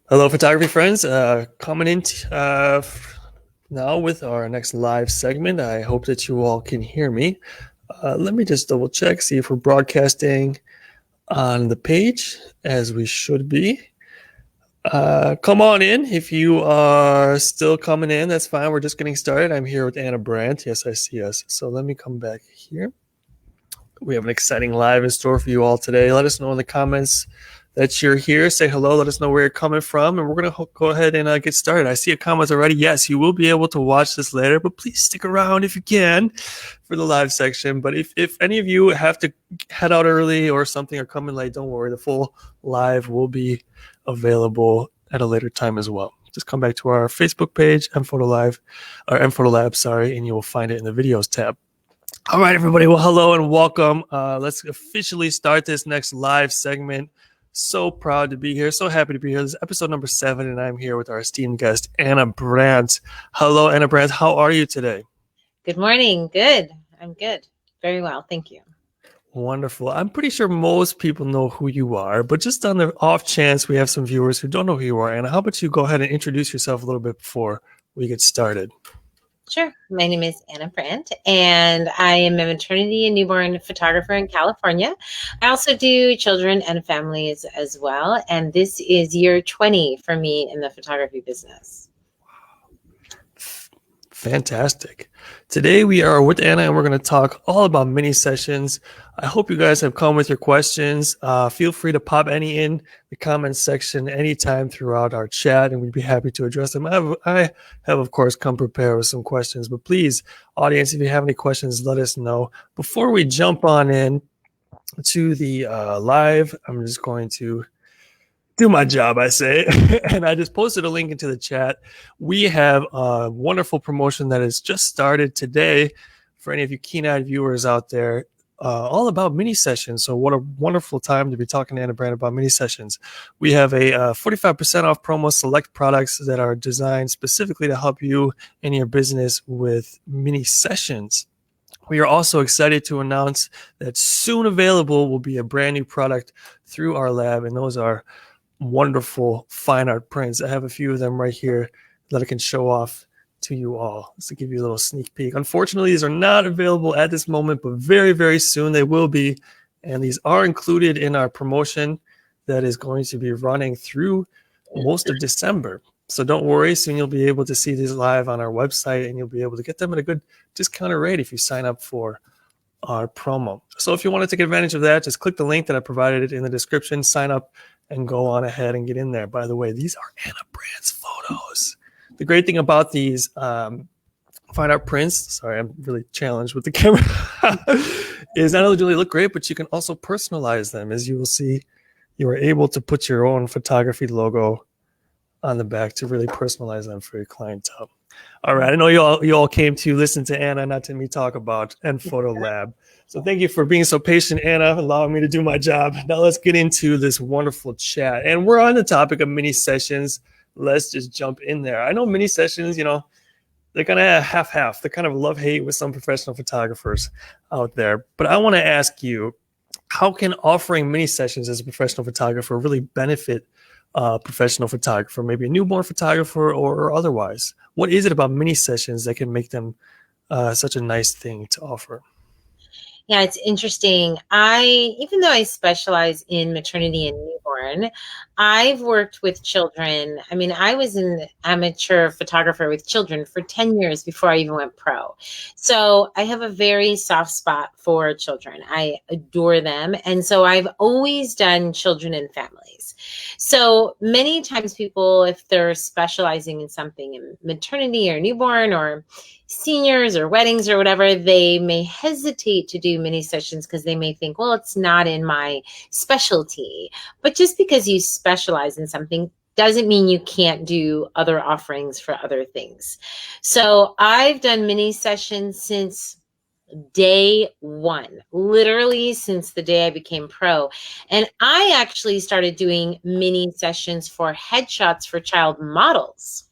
Hello, photography friends. Coming in now with our next live segment. I hope that you all can hear me. Let me just double check, see if we're broadcasting on the page as we should be. Come on in. If you are still coming in, that's fine. We're just getting started. I'm here with Ana Brandt. Yes, I see us. So let me come back here. We have an exciting live in store for you all today. Let us know in the comments that you're here. Say hello. Let us know where you're coming from. And we're going to go ahead and get started. I see a comment already. Yes, you will be able to watch this later, but please stick around if you can for the live section. But if any of you have to head out early or something or come in late, don't worry. The full live will be available at a later time as well. Just come back to our Facebook page, nPhoto Live, or nPhoto Lab, sorry, and you will find it in the videos tab. All right, everybody. Well, hello and welcome. Let's officially start this next live segment. So proud to be here. So happy to be here. This is episode number 7, and I'm here with our esteemed guest, Ana Brandt. Hello, Ana Brandt. How are you today? Good morning. Good. I'm good. Very well. Thank you. Wonderful. I'm pretty sure most people know who you are, but just on the off chance we have some viewers who don't know who you are, Ana, how about you go ahead and introduce yourself a little bit before we get started? Sure. My name is Ana Brandt, and I am a maternity and newborn photographer in California. I also do children and families as well. And this is year 20 for me in the photography business. Fantastic. Today we are with Ana and we're going to talk all about mini sessions. I hope you guys have come with your questions. Feel free to pop any in the comments section anytime throughout our chat and we'd be happy to address them. I have of course, come prepared with some questions, but please, audience, if you have any questions, let us know. Before we jump on in to the live, I'm just going to do my job, I say. And I just posted a link into the chat. We have a wonderful promotion that has just started today for any of you keen-eyed viewers out there, all about mini sessions. So what a wonderful time to be talking to Ana Brandt about mini sessions. We have a 45% off promo, select products that are designed specifically to help you in your business with mini sessions. We are also excited to announce that soon available will be a brand new product through our lab, and those are wonderful fine art prints. I have a few of them right here that I can show off to you all. Just to give you a little sneak peek. Unfortunately, these are not available at this moment, but very, very soon they will be. And these are included in our promotion that is going to be running through most of December. So don't worry, soon you'll be able to see these live on our website and you'll be able to get them at a good discounted rate if you sign up for our promo. So if you want to take advantage of that, just click the link that I provided in the description, sign up, and go on ahead and get in there. By the way, these are Ana Brandt's photos. The great thing about these fine art prints, sorry, I'm really challenged with the camera, is not only do they look great, but you can also personalize them. As you will see, you are able to put your own photography logo on the back to really personalize them for your clientele. All right, I know you all came to listen to Ana, not to me talk about nPhoto Lab. So thank you for being so patient, Ana, allowing me to do my job. Now let's get into this wonderful chat. And we're on the topic of mini sessions. Let's just jump in there. I know mini sessions, they're kind of half-half. They're kind of love-hate with some professional photographers out there. But I want to ask you, how can offering mini sessions as a professional photographer really benefit a professional photographer, maybe a newborn photographer or otherwise? What is it about mini sessions that can make them such a nice thing to offer? Yeah, it's interesting. Even though I specialize in maternity and newborn, I've worked with children. I mean, I was an amateur photographer with children for 10 years before I even went pro. So I have a very soft spot for children. I adore them. And so I've always done children and families. So many times people, if they're specializing in something in maternity or newborn or seniors or weddings or whatever, they may hesitate to do mini sessions because they may think, well, it's not in my specialty. But just because you specialize in something doesn't mean you can't do other offerings for other things. So I've done mini sessions since day one, literally since the day I became pro. And I actually started doing mini sessions for headshots for child models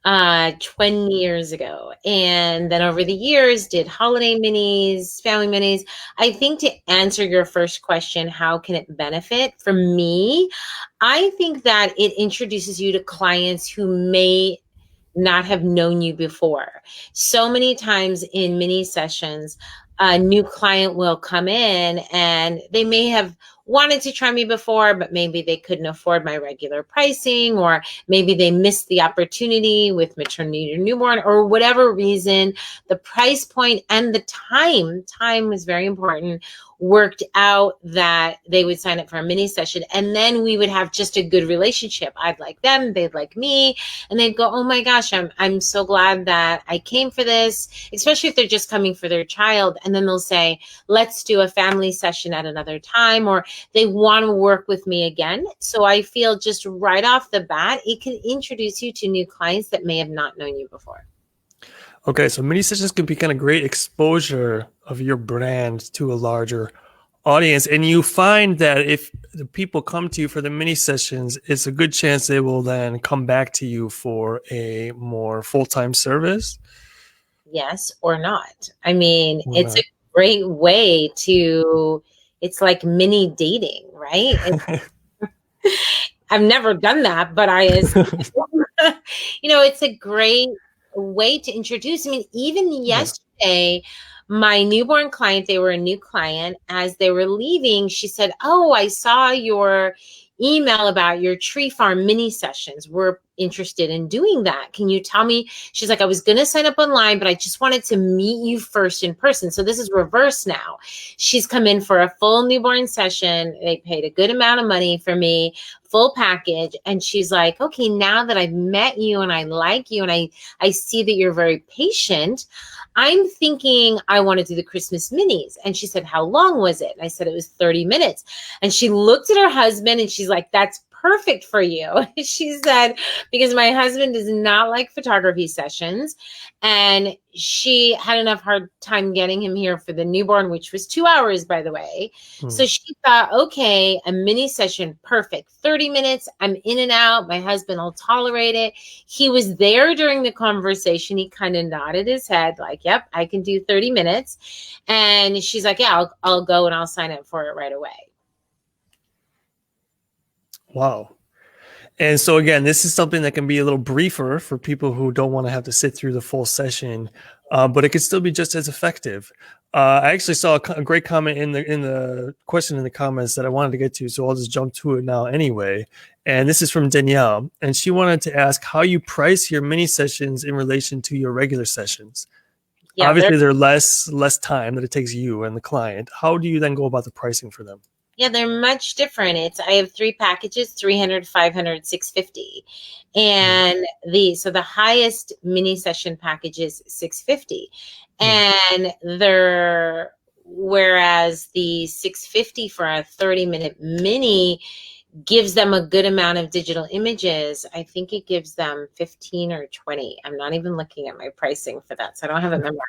20 years ago. And then over the years, did holiday minis, family minis. I think to answer your first question, how can it benefit? For me, I think that it introduces you to clients who may not have known you before. So many times in mini sessions, a new client will come in and they may have wanted to try me before, but maybe they couldn't afford my regular pricing, or maybe they missed the opportunity with maternity or newborn, or whatever reason. The price point and the time is very important, worked out that they would sign up for a mini session, and then we would have just a good relationship. I'd like them, they'd like me, and they'd go, oh my gosh, I'm so glad that I came for this, especially if they're just coming for their child. And then they'll say, let's do a family session at another time, or they want to work with me again. So I feel just right off the bat, it can introduce you to new clients that may have not known you before. Okay, so mini sessions can be kind of great exposure of your brand to a larger audience. And you find that if the people come to you for the mini sessions, it's a good chance they will then come back to you for a more full-time service. Yes or not. I mean, Or it's a not. great way to, it's like mini dating, right? I've never done that, but it's a great way to introduce. I mean, even Yeah. yesterday, my newborn client, they were a new client. As they were leaving, she said, oh, I saw your email about your tree farm mini sessions. We're interested in doing that. Can you tell me? She's like, I was going to sign up online, but I just wanted to meet you first in person. So this is reverse now. She's come in for a full newborn session. They paid a good amount of money for me, full package. And she's like, okay, now that I've met you and I like you and I see that you're very patient, I'm thinking I want to do the Christmas minis. And she said, how long was it? And I said, it was 30 minutes. And she looked at her husband and she's like, that's perfect for you. She said, because my husband does not like photography sessions. And she had enough hard time getting him here for the newborn, which was 2 hours, by the way. So she thought, okay, a mini session, perfect. 30 minutes, I'm in and out. My husband will tolerate it. He was there during the conversation. He kind of nodded his head like, yep, I can do 30 minutes. And she's like, yeah, I'll go and I'll sign up for it right away. Wow. And so again, this is something that can be a little briefer for people who don't want to have to sit through the full session, but it can still be just as effective. I actually saw a great comment in the question in the comments that I wanted to get to, so I'll just jump to it now anyway. And this is from Danielle, and she wanted to ask how you price your mini sessions in relation to your regular sessions. Yeah, Obviously, they're less time that it takes you and the client. How do you then go about the pricing for them? yeah, they're much different. I have 3 packages, 300, 500, 650. And the highest mini session package is 650. And whereas the 650 for a 30-minute mini gives them a good amount of digital images. I think it gives them 15 or 20. I'm not even looking at my pricing for that, so I don't have it memorized.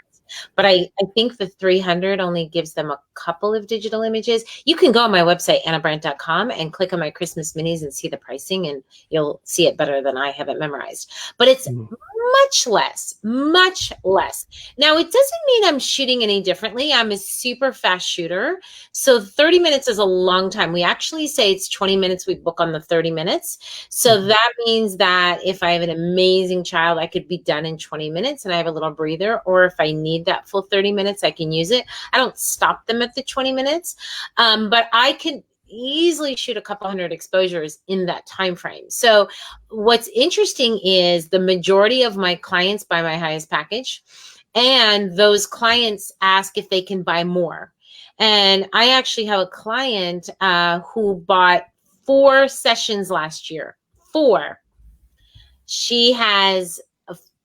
But I think the 300 only gives them a couple of digital images. You can go on my website, anabrandt.com, and click on my Christmas minis and see the pricing, and you'll see it better than I have it memorized. But it's much less. Now, it doesn't mean I'm shooting any differently. I'm a super fast shooter. So 30 minutes is a long time. We actually say it's 20 minutes we book on the 30 minutes. So that means that if I have an amazing child, I could be done in 20 minutes and I have a little breather. Or if I need that full 30 minutes, I can use it. I don't stop them at the 20 minutes, but I could easily shoot a couple hundred exposures in that time frame. So what's interesting is the majority of my clients buy my highest package, and those clients ask if they can buy more. And I actually have a client who bought 4 sessions last year. 4. She has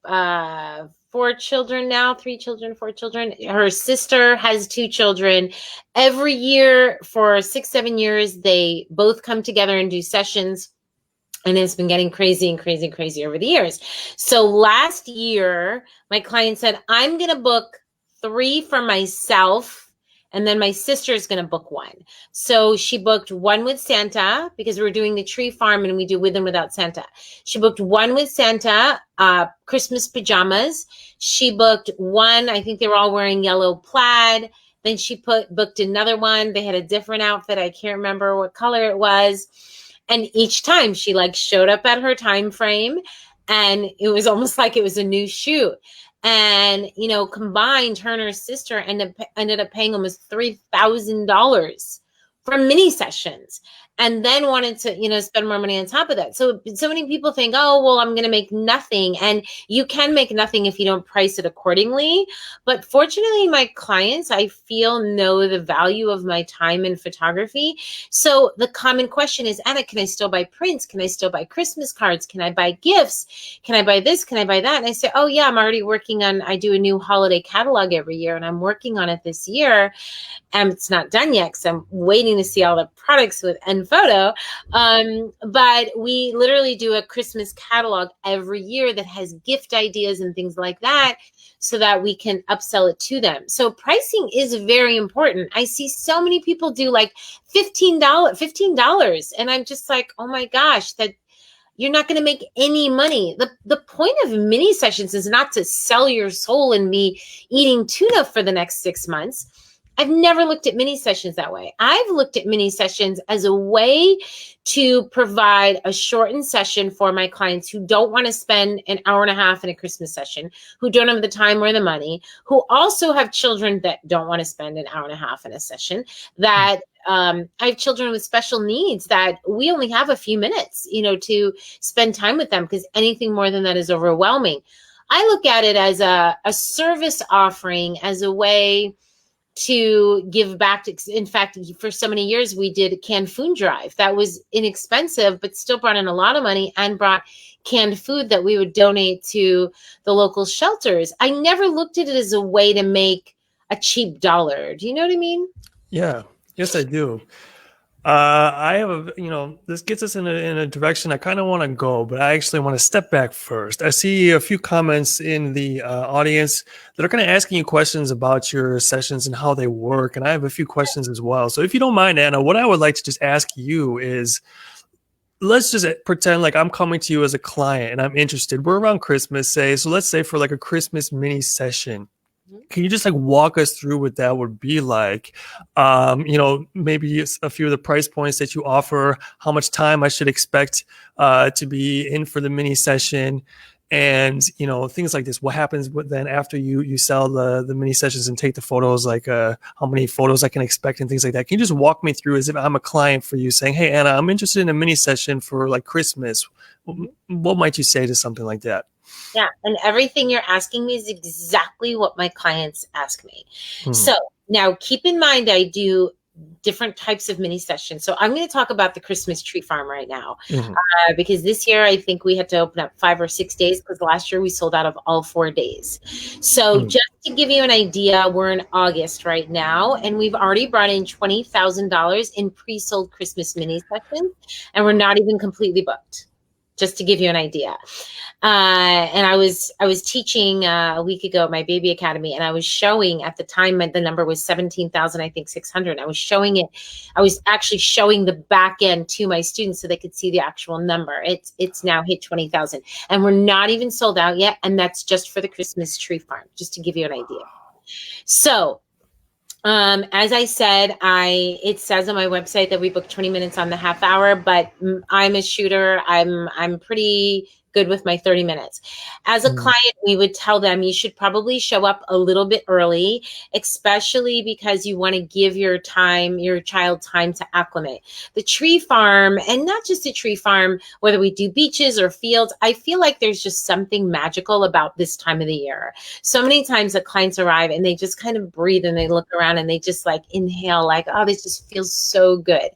4 children now, 3 children, 4 children. Her sister has 2 children. Every year for 6, 7 years, they both come together and do sessions. And it's been getting crazy and crazy and crazy over the years. So last year, my client said, I'm going to book 3 for myself, and then my sister is going to book 1. So she booked 1 with Santa, because we're doing the tree farm and we do with and without Santa. She booked 1 with Santa, Christmas pajamas. She booked 1, I think they were all wearing yellow plaid. Then she booked another one. They had a different outfit. I can't remember what color it was. And each time she like showed up at her time frame, and it was almost like it was a new shoot. And, you know, combined, her and her sister ended up paying almost $3,000 for mini sessions, and then wanted to, you know, spend more money on top of that. So many people think, oh, well, I'm going to make nothing. And you can make nothing if you don't price it accordingly. But fortunately, my clients, I feel, know the value of my time in photography. So the common question is, Anna, can I still buy prints? Can I still buy Christmas cards? Can I buy gifts? Can I buy this? Can I buy that? And I say, oh yeah, I'm already working on, I do a new holiday catalog every year, and I'm working on it this year. And it's not done yet because I'm waiting to see all the products with nPhoto. But we literally do a Christmas catalog every year that has gift ideas and things like that, so that we can upsell it to them. So pricing is very important. I see so many people do like $15. And I'm just like, oh my gosh, that you're not going to make any money. The point of mini sessions is not to sell your soul and be eating tuna for the next 6 months. I've never looked at mini sessions that way. I've looked at mini sessions as a way to provide a shortened session for my clients who don't want to spend an hour and a half in a Christmas session, who don't have the time or the money, who also have children that don't want to spend an hour and a half in a session, that I have children with special needs that we only have a few minutes, you know, to spend time with them, because anything more than that is overwhelming. I look at it as a service offering, as a way to give back to, in fact, for so many years, we did a canned food drive that was inexpensive, but still brought in a lot of money and brought canned food that we would donate to the local shelters. I never looked at it as a way to make a cheap dollar. Do you know what I mean? Yeah. Yes, I do. I have a, you know, this gets us in a direction I kind of want to go, but I actually want to step back first. I see a few comments in the audience that are kind of asking you questions about your sessions and how they work. And I have a few questions as well. So if you don't mind, Anna, what I would like to just ask you is, let's just pretend like I'm coming to you as a client and I'm interested. We're around Christmas, say, so let's say for like a Christmas mini session. Can you just like walk us through what that would be like? You know, maybe a few of the price points that you offer, how much time I should expect to be in for the mini session, and you know, things like this. What happens then after you sell the mini sessions and take the photos? Like how many photos I can expect and things like that. Can you just walk me through as if I'm a client for you, saying, "Hey, Anna, I'm interested in a mini session for like Christmas." What might you say to something like that? Yeah, and everything you're asking me is exactly what my clients ask me. So now keep in mind, I do different types of mini sessions. So I'm going to talk about the Christmas tree farm right now, because this year I think we had to open up 5 or 6 days, because last year we sold out of all 4 days. So just to give you an idea, we're in August right now, and we've already brought in $20,000 in pre-sold Christmas mini sessions, and we're not even completely booked. Just to give you an idea. And I was teaching a week ago at my baby academy, and I was showing, at the time the number was 17,000, I think 600. I was showing it. I was actually showing the back end to my students so they could see the actual number. It's now hit 20,000, and we're not even sold out yet. And that's just for the Christmas tree farm, just to give you an idea. So as I said, it says on my website that we book 20 minutes on the half hour, but I'm a shooter. I'm pretty good with my 30 minutes. As a client, we would tell them you should probably show up a little bit early, especially because you want to give your child time to acclimate. The tree farm, and not just a tree farm, whether we do beaches or fields, I feel like there's just something magical about this time of the year. So many times the clients arrive and they just kind of breathe and they look around and they just like inhale, like, oh, this just feels so good.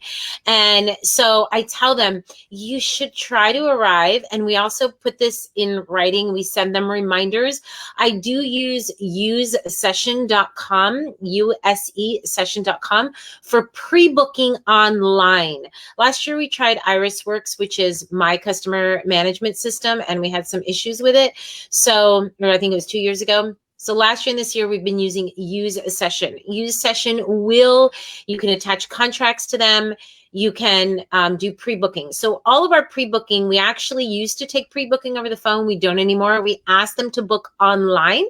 And so I tell them you should try to arrive. And we also put this in writing. We send them reminders. I do use usesession.com, USE-session.com, for pre-booking online. Last year we tried IrisWorks, which is my customer management system, and we had some issues with it. So, or I think it was 2 years ago. So last year and this year, we've been using Use Session. Use Session you can attach contracts to them. you can do pre-booking. So all of our pre-booking, we actually used to take pre-booking over the phone. We don't anymore. We ask them to book online,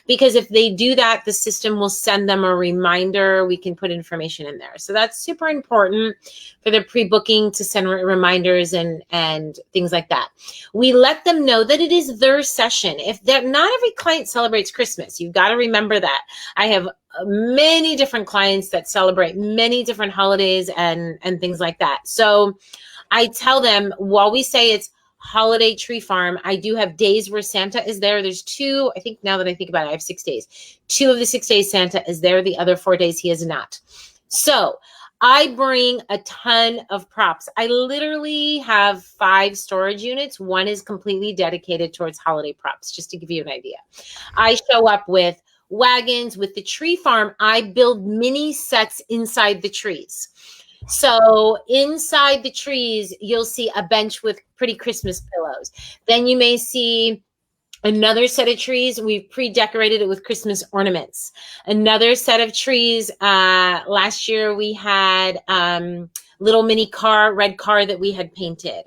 because if they do that, the system will send them a reminder. We can put information in there. So that's super important for the pre-booking, to send reminders and things like that. We let them know that it is their session. If that, not every client celebrates Christmas. You've got to remember that. I have many different clients that celebrate many different holidays and things like that. So I tell them, while we say it's holiday tree farm, I do have days where Santa is there. There's 2, I think, now that I think about it, I have 6 days. 2 of the 6 days Santa is there. The other 4 days he is not. So I bring a ton of props. I literally have 5 storage units. One is completely dedicated towards holiday props, just to give you an idea. I show up with wagons. With the tree farm, I build mini sets inside the trees. So inside the trees, you'll see a bench with pretty Christmas pillows. Then you may see another set of trees. We've pre-decorated it with Christmas ornaments. Another set of trees. Last year we had little mini red car that we had painted.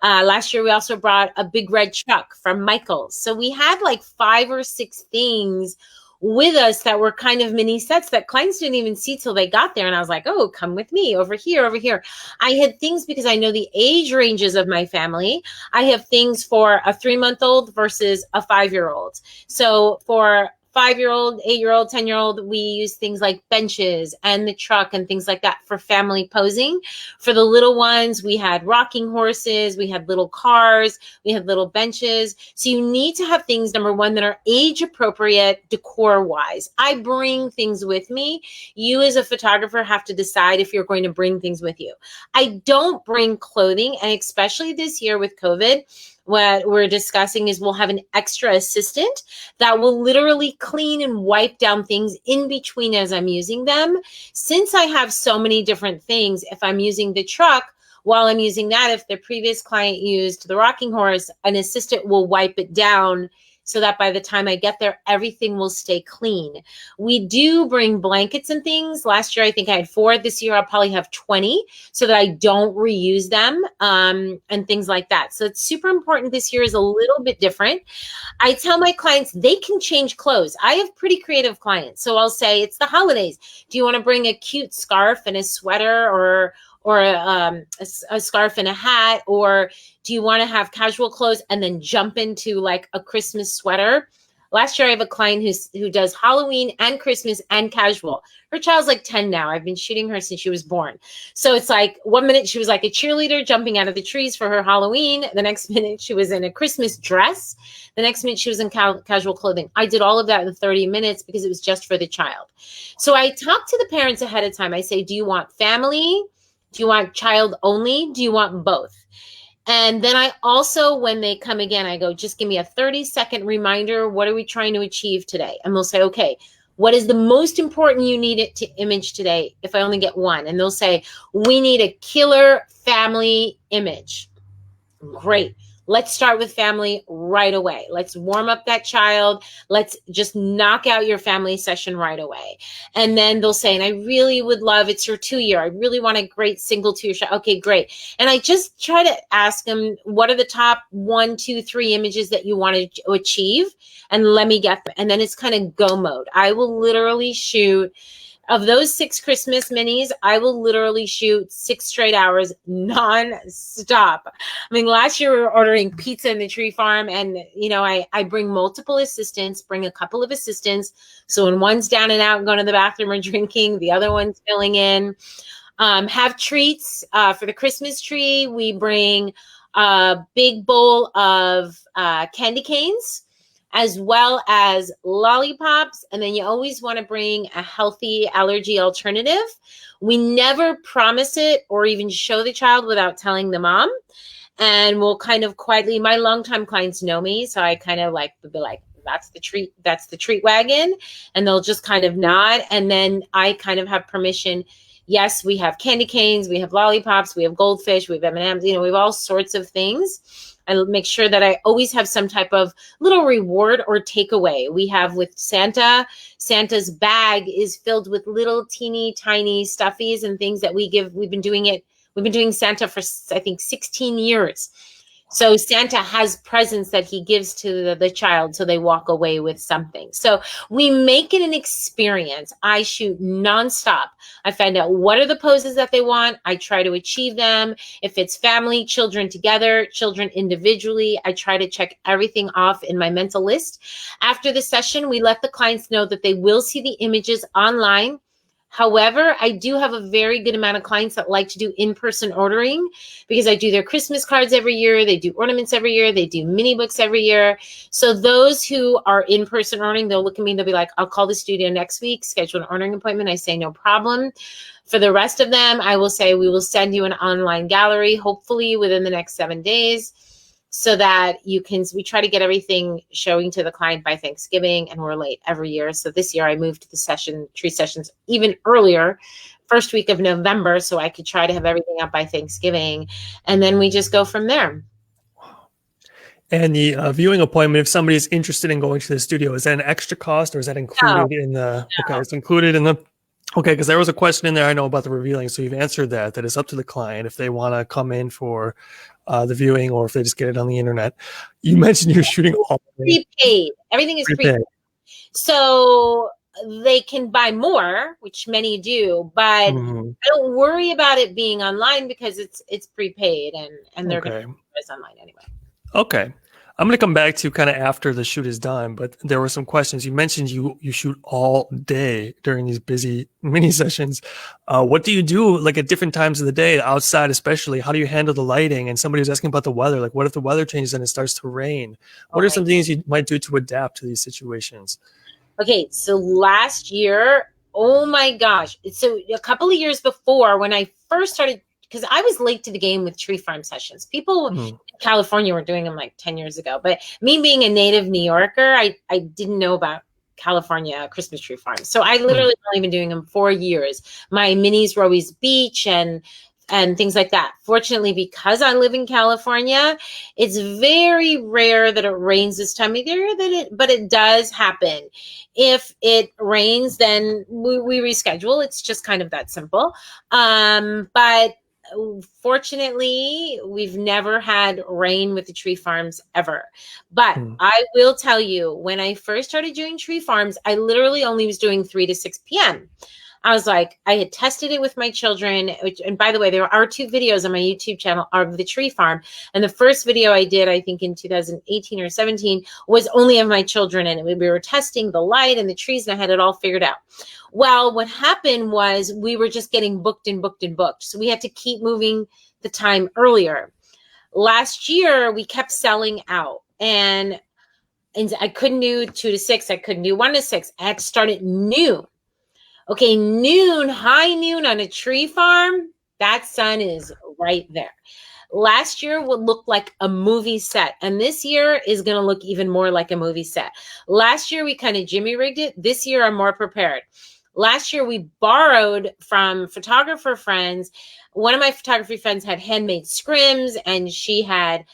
Last year we also brought a big red truck from Michael's. So we had like 5 or 6 things with us that were kind of mini sets that clients didn't even see till they got there. And I was like, oh, come with me over here, over here. I had things, because I know the age ranges of my family. I have things for a 3-month-old versus a 5-year-old. So for 5-year-old, 8-year-old, 10-year-old, we use things like benches and the truck and things like that for family posing. For the little ones, we had rocking horses, we had little cars, we had little benches. So you need to have things, number one, that are age appropriate decor wise. I bring things with me. You as a photographer have to decide if you're going to bring things with you. I don't bring clothing, and especially this year with COVID, what we're discussing is we'll have an extra assistant that will literally clean and wipe down things in between as I'm using them. Since I have so many different things, if I'm using the truck, while I'm using that, if the previous client used the rocking horse, an assistant will wipe it down so that by the time I get there, everything will stay clean. We do bring blankets and things. Last year, I think I had 4. This year, I'll probably have 20 so that I don't reuse them and things like that. So it's super important. This year is a little bit different. I tell my clients they can change clothes. I have pretty creative clients. So I'll say, it's the holidays. Do you want to bring a cute scarf and a sweater, or a scarf and a hat? Or do you want to have casual clothes and then jump into like a Christmas sweater? Last year, I have a client who does Halloween and Christmas and casual. Her child's like 10 now. I've been shooting her since she was born. So it's like 1 minute she was like a cheerleader jumping out of the trees for her Halloween. The next minute she was in a Christmas dress. The next minute she was in casual clothing. I did all of that in 30 minutes because it was just for the child. So I talk to the parents ahead of time. I say, do you want family? Do you want child only? Do you want both? And then I also, when they come again, I go, just give me a 30-second reminder. What are we trying to achieve today? And they'll say, okay, what is the most important you need it to image today if I only get one? And they'll say, we need a killer family image. Great. Let's start with family right away. Let's warm up that child. Let's just knock out your family session right away. And then they'll say, and I really would love, it's your 2-year. I really want a great single 2-year shot. Okay, great. And I just try to ask them, what are the top 1, 2, 3 images that you want to achieve? And let me get them. And then it's kind of go mode. I will literally shoot. Of those 6 Christmas minis, I will literally shoot 6 straight hours non-stop. I mean, last year we were ordering pizza in the tree farm, and, you know, I bring multiple assistants, bring a couple of assistants. So when one's down and out and going to the bathroom or drinking, the other one's filling in. Have treats for the Christmas tree. We bring a big bowl of candy canes, as well as lollipops. And then you always want to bring a healthy allergy alternative. We never promise it or even show the child without telling the mom. And we'll kind of quietly, my longtime clients know me, so I kind of like would be like, that's the treat wagon. And they'll just kind of nod. And then I kind of have permission. Yes, we have candy canes, we have lollipops, we have goldfish, we have M&Ms, you know, we have all sorts of things. I make sure that I always have some type of little reward or takeaway. We have with Santa's bag is filled with little teeny tiny stuffies and things that we give. We've been doing it We've been doing Santa for, I think, 16 years. So Santa has presents that he gives to the child so they walk away with something. So we make it an experience. I shoot nonstop. I find out what are the poses that they want. I try to achieve them. If it's family, children together, children individually, I try to check everything off in my mental list. After the session, we let the clients know that they will see the images online. However, I do have a very good amount of clients that like to do in-person ordering because I do their Christmas cards every year. They do ornaments every year. They do mini books every year. So those who are in-person ordering, they'll look at me and they'll be like, I'll call the studio next week, schedule an ordering appointment. I say, no problem. For the rest of them, I will say, we will send you an online gallery, hopefully within the next 7 days, so that we try to get everything showing to the client by Thanksgiving, and we're late every year. So this year I moved the tree sessions even earlier, first week of November, so I could try to have everything up by Thanksgiving. And then we just go from there. And the viewing appointment, if somebody's interested in going to the studio, is that an extra cost or is that included in the, okay, it's included in the, okay, because there was a question in there I know about the revealing. So you've answered that it's up to the client if they want to come in for the viewing or if they just get it on the internet. You mentioned you're shooting all prepaid. Everything is prepaid. So they can buy more, which many do, but I don't worry about it being online because it's prepaid and they're going to do it online anyway. Okay. I'm going to come back to kind of after the shoot is done, but there were some questions. You mentioned you shoot all day during these busy mini sessions. What do you do like at different times of the day outside, especially? How do you handle the lighting? And somebody was asking about the weather. Like what if the weather changes and it starts to rain? What are some things you might do to adapt to these situations? Okay. So last year, oh my gosh. So a couple of years before when I first started, because I was late to the game with tree farm sessions. People in California were doing them like 10 years ago. But me being a native New Yorker, I didn't know about California Christmas tree farms. So I literally only been doing them 4 years. My minis were always beach and things like that. Fortunately, because I live in California, it's very rare that it rains this time of year, but it does happen. If it rains, then we reschedule. It's just kind of that simple. But fortunately, we've never had rain with the tree farms ever. But I will tell you, when I first started doing tree farms, I literally only was doing 3 to 6 p.m. I was like, I had tested it with my children. And by the way, there are 2 videos on my YouTube channel of the tree farm. And the first video I did, I think in 2018 or 17, was only of my children. And we were testing the light and the trees, and I had it all figured out. Well, what happened was we were just getting booked and booked and booked. So we had to keep moving the time earlier. Last year, we kept selling out. And I couldn't do 2 to 6. I couldn't do 1 to 6. I had to start at noon. Okay, noon, high noon on a tree farm, that sun is right there. Last year would look like a movie set, and this year is going to look even more like a movie set. Last year, we kind of jimmy rigged it. This year, I'm more prepared. Last year, we borrowed from photographer friends. One of my photography friends had handmade scrims, and she had,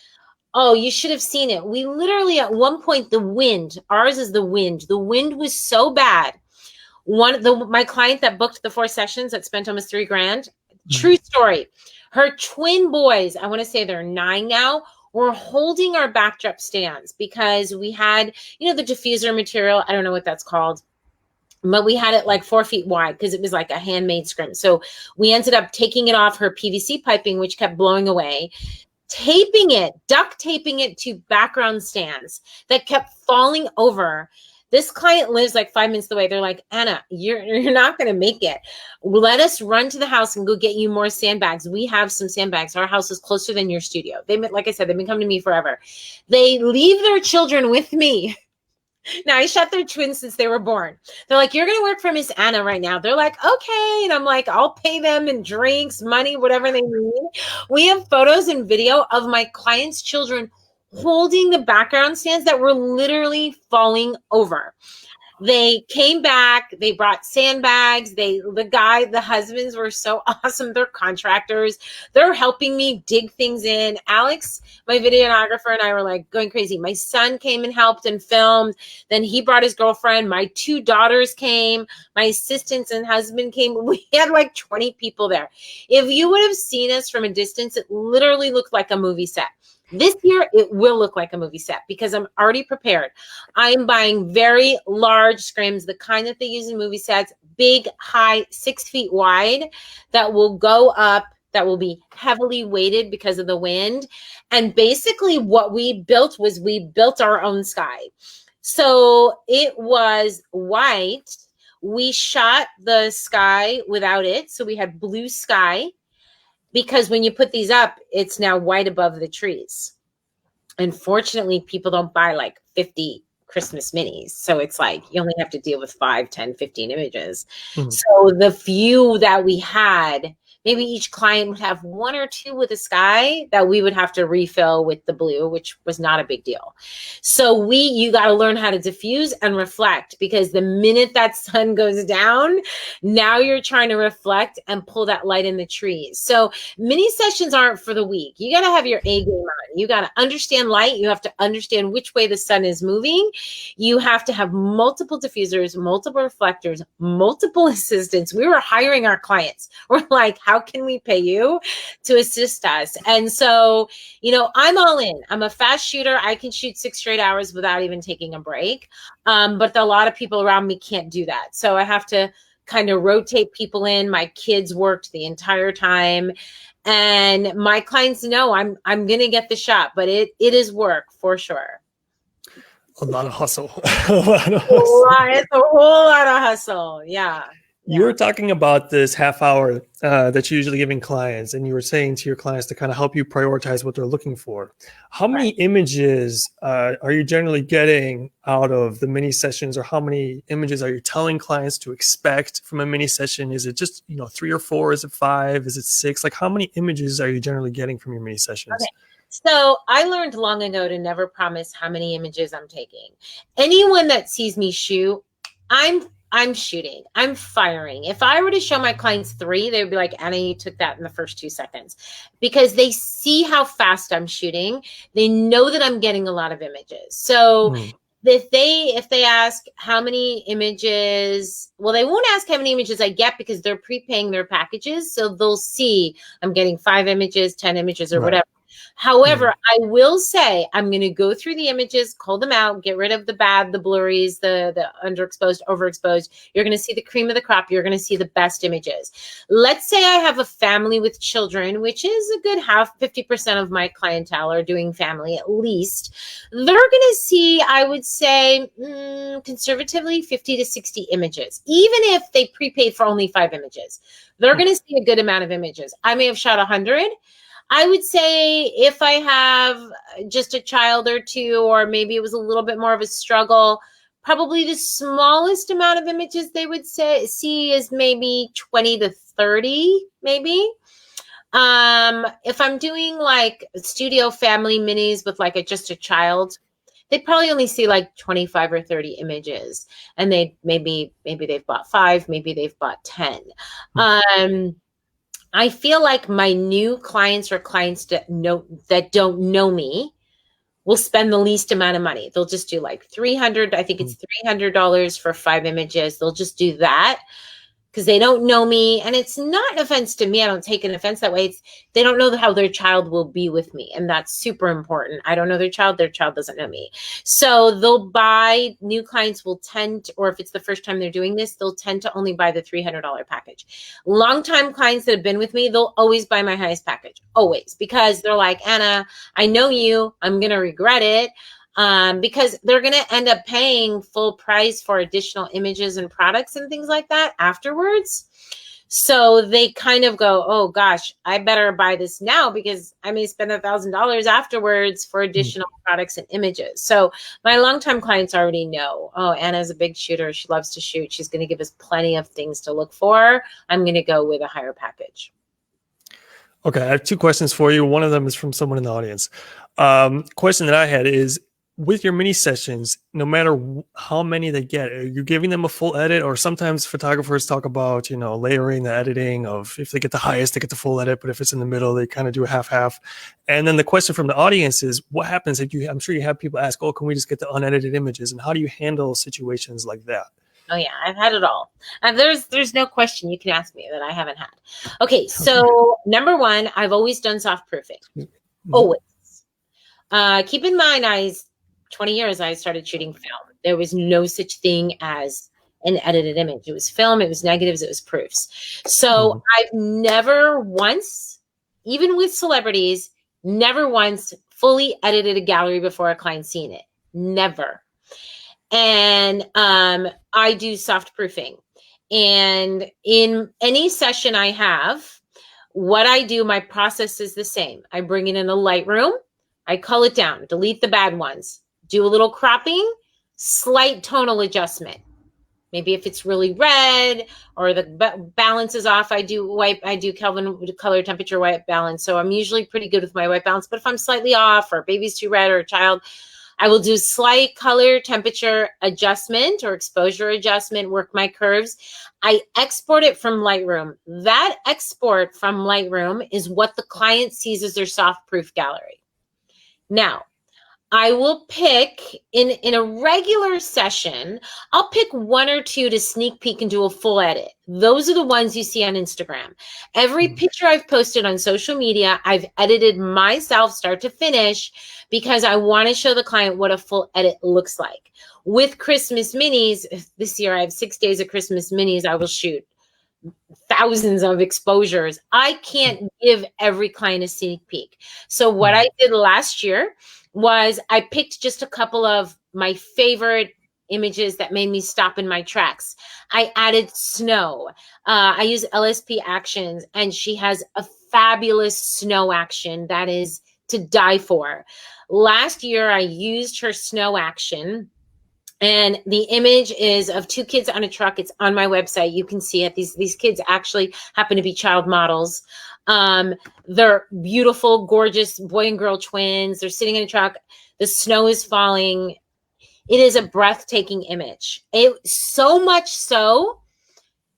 oh, you should have seen it. We literally, at one point, the wind was so bad. My client that booked the 4 sessions that spent almost $3,000, true story. Her twin boys, I want to say they're 9 now, were holding our backdrop stands because we had, the diffuser material. I don't know what that's called, but we had it like 4 feet wide because it was like a handmade scrim. So we ended up taking it off her PVC piping, which kept blowing away, duct taping it to background stands that kept falling over. This client lives like 5 minutes away. They're like, Anna, you're not going to make it. Let us run to the house and go get you more sandbags. We have some sandbags. Our house is closer than your studio. Like I said, they've been coming to me forever. They leave their children with me. Now, I shot their twins since they were born. They're like, you're going to work for Miss Anna right now. They're like, okay. And I'm like, I'll pay them in drinks, money, whatever they need. We have photos and video of my clients' children holding the background stands that were literally falling over. They came back, they brought sandbags. The husbands were so awesome. They're contractors. They're helping me dig things in. Alex, my videographer, and I were like going crazy. My son came and helped and filmed. Then he brought his girlfriend. My two daughters came. My assistants and husband came. We had like 20 people there. If you would have seen us from a distance, it literally looked like a movie set. This year, it will look like a movie set because I'm already prepared. I am buying very large scrims, the kind that they use in movie sets, big, high, 6 feet wide, that will go up, that will be heavily weighted because of the wind. And basically what we built was we built our own sky. So it was white. We shot the sky without it. So we had blue sky, because when you put these up, it's now white above the trees. Unfortunately, people don't buy like 50 Christmas minis. So it's like you only have to deal with 5, 10, 15 images. Mhm. So the few that we had, maybe each client would have 1 or 2 with the sky that we would have to refill with the blue, which was not a big deal. So you got to learn how to diffuse and reflect, because the minute that sun goes down, now you're trying to reflect and pull that light in the trees. So mini sessions aren't for the weak. You got to have your A game on. You got to understand light. You have to understand which way the sun is moving. You have to have multiple diffusers, multiple reflectors, multiple assistants. We were hiring our clients. We're like, how can we pay you to assist us? And so, I'm all in. I'm a fast shooter. I can shoot 6 straight hours without even taking a break. But a lot of people around me can't do that. So I have to kind of rotate people in. My kids worked the entire time. And my clients know I'm going to get the shot, but it is work for sure. A lot of hustle. A lot of hustle. It's a whole lot of hustle. Yeah. You were talking about this half hour that you're usually giving clients, and you were saying to your clients to kind of help you prioritize what they're looking for. How many images are you generally getting out of the mini sessions, or how many images are you telling clients to expect from a mini session? Is it just 3 or 4? Is it 5? Is it 6? Like, how many images are you generally getting from your mini sessions? Okay. So I learned long ago to never promise how many images I'm taking. Anyone that sees me shoot, I'm shooting. I'm firing. If I were to show my clients 3, they would be like, Anna, you took that in the first 2 seconds, because they see how fast I'm shooting. They know that I'm getting a lot of images. So if they ask how many images, well, they won't ask how many images I get, because they're prepaying their packages. So they'll see I'm getting 5 images, 10 images, or whatever. However, I will say I'm going to go through the images, cull them out, get rid of the bad, the blurries, the underexposed, overexposed. You're going to see the cream of the crop. You're going to see the best images. Let's say I have a family with children, which is a good 50% of my clientele are doing family at least. They're going to see, I would say, conservatively 50 to 60 images, even if they prepaid for only 5 images. They're going to see a good amount of images. I may have shot 100. I would say if I have just a child or 2, or maybe it was a little bit more of a struggle, probably the smallest amount of images they would see is maybe 20 to 30, maybe. If I'm doing like studio family minis with like just a child, they probably only see like 25 or 30 images, and maybe they've bought 5, maybe they've bought 10. I feel like my new clients, or clients that don't know me, will spend the least amount of money. They'll just do like $300. I think it's $300 for 5 images. They'll just do that because they don't know me. And it's not an offense to me. I don't take an offense that way. They don't know how their child will be with me. And that's super important. I don't know their child doesn't know me. So they'll buy, new clients will tend to, or if it's the first time they're doing this, they'll tend to only buy the $300 package. Longtime clients that have been with me, they'll always buy my highest package, always, because they're like, Anna, I know you, I'm going to regret it. Because they're going to end up paying full price for additional images and products and things like that afterwards. So they kind of go, oh gosh, I better buy this now, because I may spend $1,000 afterwards for additional products and images. So my longtime clients already know, oh, Anna's a big shooter. She loves to shoot. She's going to give us plenty of things to look for. I'm going to go with a higher package. Okay, I have 2 questions for you. One of them is from someone in the audience. Question that I had is, with your mini sessions, no matter how many they get, are you giving them a full edit? Or sometimes photographers talk about, layering the editing of, if they get the highest, they get the full edit, but if it's in the middle, they kind of do a half. And then the question from the audience is, what happens if I'm sure you have people ask, oh, can we just get the unedited images? And how do you handle situations like that? Oh yeah, I've had it all. There's no question you can ask me that I haven't had. Okay, so number one, I've always done soft proofing. Always. Keep in mind, 20 years I started shooting film. There was no such thing as an edited image. It was film, it was negatives, it was proofs. So I've never once, even with celebrities, never once fully edited a gallery before a client's seen it. Never. And I do soft proofing. And in any session I have, what I do, my process is the same. I bring it in a Lightroom, I cull it down, delete the bad ones, do a little cropping, slight tonal adjustment. Maybe if it's really red or the balance is off, I do Kelvin color temperature white balance. So I'm usually pretty good with my white balance. But if I'm slightly off or baby's too red or a child, I will do slight color temperature adjustment or exposure adjustment, work my curves. I export it from Lightroom. That export from Lightroom is what the client sees as their soft proof gallery. Now, I will pick in a regular session, I'll pick one or two to sneak peek and do a full edit. Those are the ones you see on Instagram. Every picture I've posted on social media, I've edited myself start to finish because I want to show the client what a full edit looks like. With Christmas minis, this year I have 6 days of Christmas minis. I will shoot thousands of exposures. I can't give every client a sneak peek. So what I did last year was I picked just a couple of my favorite images that made me stop in my tracks. I added snow. I use LSP Actions, and she has a fabulous snow action that is to die for. Last year, I used her snow action, and the image is of two kids on a truck. It's on my website. You can see it. These kids actually happen to be child models. They're beautiful, gorgeous boy and girl twins. They're sitting in a truck. The snow is falling. It is a breathtaking image. So much so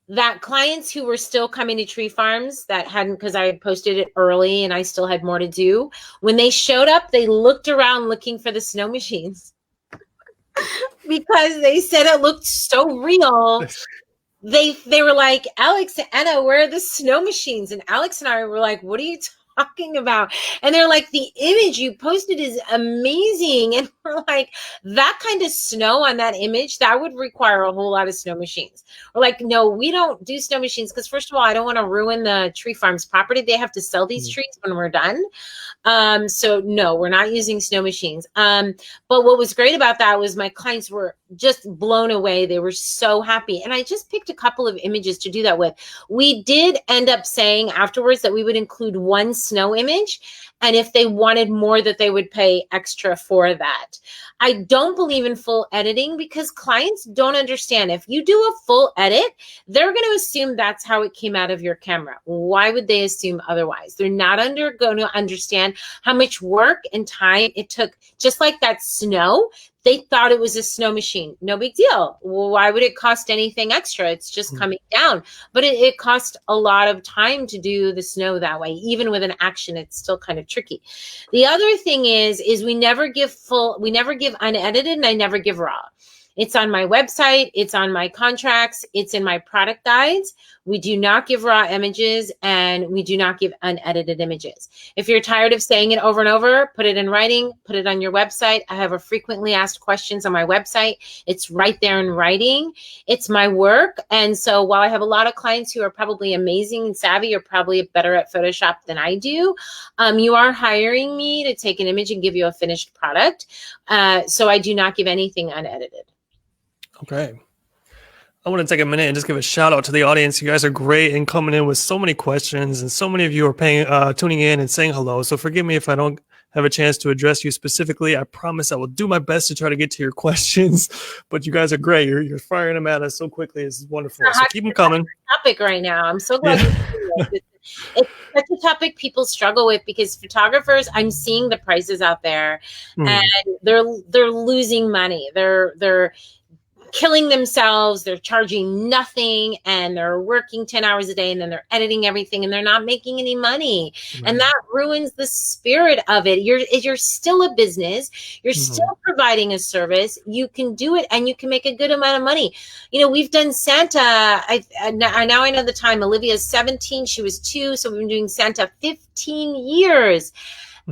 that clients who were still coming to tree farms that hadn't, because I had posted it early and I still had more to do, when they showed up, they looked around looking for the snow machines because they said it looked so real. They were like, Alex and Anna, where are the snow machines? And Alex and I were like, what are you talking about? And they're like, the image you posted is amazing. And we're like, that kind of snow on that image, that would require a whole lot of snow machines. We're like, no, we don't do snow machines because first of all, I don't want to ruin the tree farm's property. They have to sell these trees when we're done. So no, we're not using snow machines. But what was great about that was my clients were just blown away. They were so happy. And I just picked a couple of images to do that with. We did end up saying afterwards that we would include one snow image. And if they wanted more, that they would pay extra for that. I don't believe in full editing because clients don't understand. If you do a full edit, they're going to assume that's how it came out of your camera. Why would they assume otherwise? They're not going to understand how much work and time it took. Just like that snow, they thought it was a snow machine. No big deal. Well, why would it cost anything extra? It's just coming down. But it cost a lot of time to do the snow that way. Even with an action, it's still kind of tricky. The other thing is we never give unedited, and I never give raw. It's on my website. It's on my contracts. It's in my product guides. We do not give raw images, and we do not give unedited images. If you're tired of saying it over and over, put it in writing, put it on your website. I have a frequently asked questions on my website. It's right there in writing. It's my work. And so while I have a lot of clients who are probably amazing and savvy or probably better at Photoshop than I do, you are hiring me to take an image and give you a finished product. So I do not give anything unedited. Okay. I want to take a minute and just give a shout out to the audience. You guys are great and coming in with so many questions, and so many of you are tuning in and saying hello. So forgive me if I don't have a chance to address you specifically. I promise I will do my best to try to get to your questions, but you guys are great. You're firing them at us so quickly. This is wonderful. So keep them coming. Topic right now. I'm so glad. It's such a topic people struggle with because photographers, I'm seeing the prices out there, and Mm, they're losing money. They're killing themselves. They're charging nothing, and they're working 10 hours a day, and then they're editing everything, and they're not making any money. And right. that ruins the spirit of it. You're still a business. You're still Mhm. providing a service. You can do it, and you can make a good amount of money. We've done Santa. Now I know the time. Olivia's 17. She was 2. So we've been doing Santa 15 years.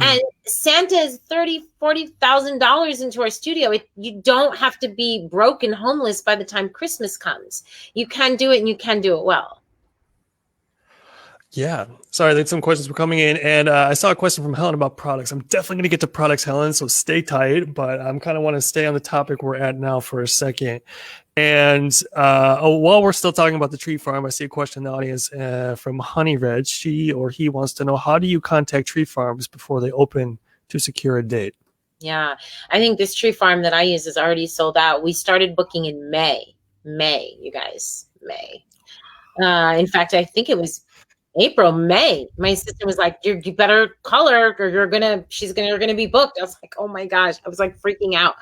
And Mm. Santa is $30,000-$40,000 into our studio. You don't have to be broke and homeless by the time Christmas comes. You can do it, and you can do it well. Yeah. Sorry, I think some questions were coming in, and I saw a question from Helen about products. I'm definitely going to get to products, Helen, so stay tight, but I'm kind of want to stay on the topic we're at now for a second. And while we're still talking about the tree farm, I see a question in the audience from Honey Red. She or he wants to know, how do you contact tree farms before they open to secure a date? Yeah. I think this tree farm that I use is already sold out. We started booking in May. May, you guys. May. In fact, I think it was April, May. My sister was like, you better call her or you're gonna be booked. I was like, oh my gosh. I was like freaking out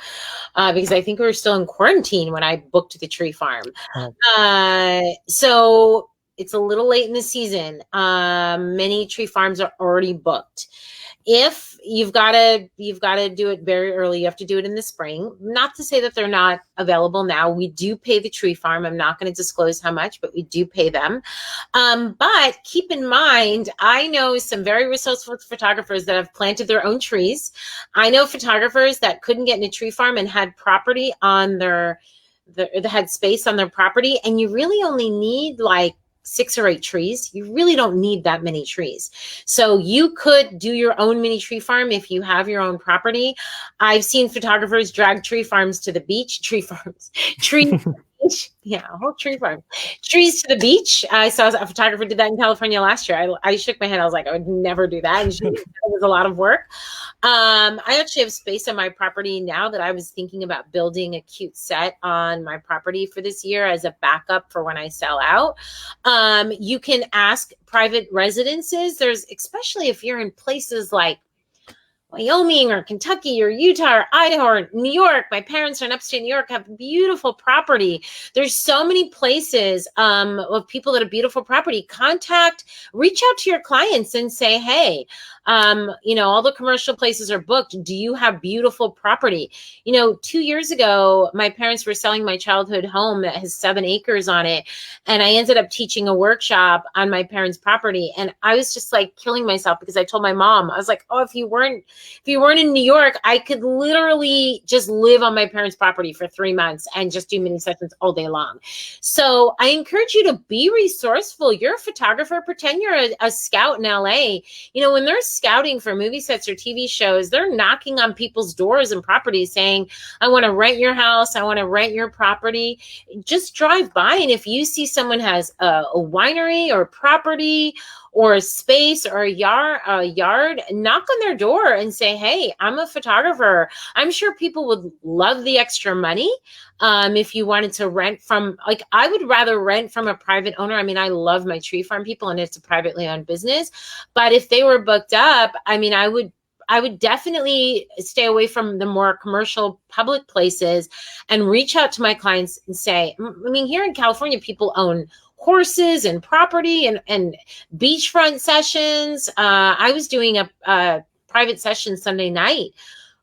because I think we were still in quarantine when I booked the tree farm. Oh, So it's a little late in the season. Many tree farms are already booked. If you've got to do it very early, you have to do it in the spring. Not to say that they're not available now. We do pay the tree farm. I'm not going to disclose how much, but we do pay them. But keep in mind, I know some very resourceful photographers that have planted their own trees. I know photographers that couldn't get in a tree farm and had property on that had space on their property, and you really only need like 6 or 8 trees. You really don't need that many trees. So you could do your own mini tree farm if you have your own property. I've seen photographers drag tree farms to the beach, trees. Yeah, a whole tree farm. Trees to the beach. I saw a photographer did that in California last year. I shook my head. I was like, I would never do that. And it was a lot of work. I actually have space on my property now that I was thinking about building a cute set on my property for this year as a backup for when I sell out. You can ask private residences. Especially if you're in places like Wyoming or Kentucky or Utah or Idaho or New York. My parents are in upstate New York, have beautiful property. There's so many places of people that have beautiful property. Reach out to your clients and say, hey, all the commercial places are booked. Do you have beautiful property? 2 years ago, my parents were selling my childhood home that has 7 acres on it. And I ended up teaching a workshop on my parents' property. And I was just like killing myself because I told my mom, I was like, oh, if you weren't in New York, I could literally just live on my parents' property for 3 months and just do mini sessions all day long. So I encourage you to be resourceful. You're a photographer. Pretend you're a scout in LA. When they're scouting for movie sets or TV shows, they're knocking on people's doors and properties saying, I want to rent your house. I want to rent your property. Just drive by. And if you see someone has a winery or property or a space or a yard, knock on their door and say, hey, I'm a photographer. I'm sure people would love the extra money. If you wanted to rent from, like, I would rather rent from a private owner. I mean, I love my tree farm people and it's a privately owned business, but if they were booked up, I mean, I would definitely stay away from the more commercial public places and reach out to my clients and say, I mean, here in California, people own horses and property and beachfront sessions. I was doing a private session Sunday night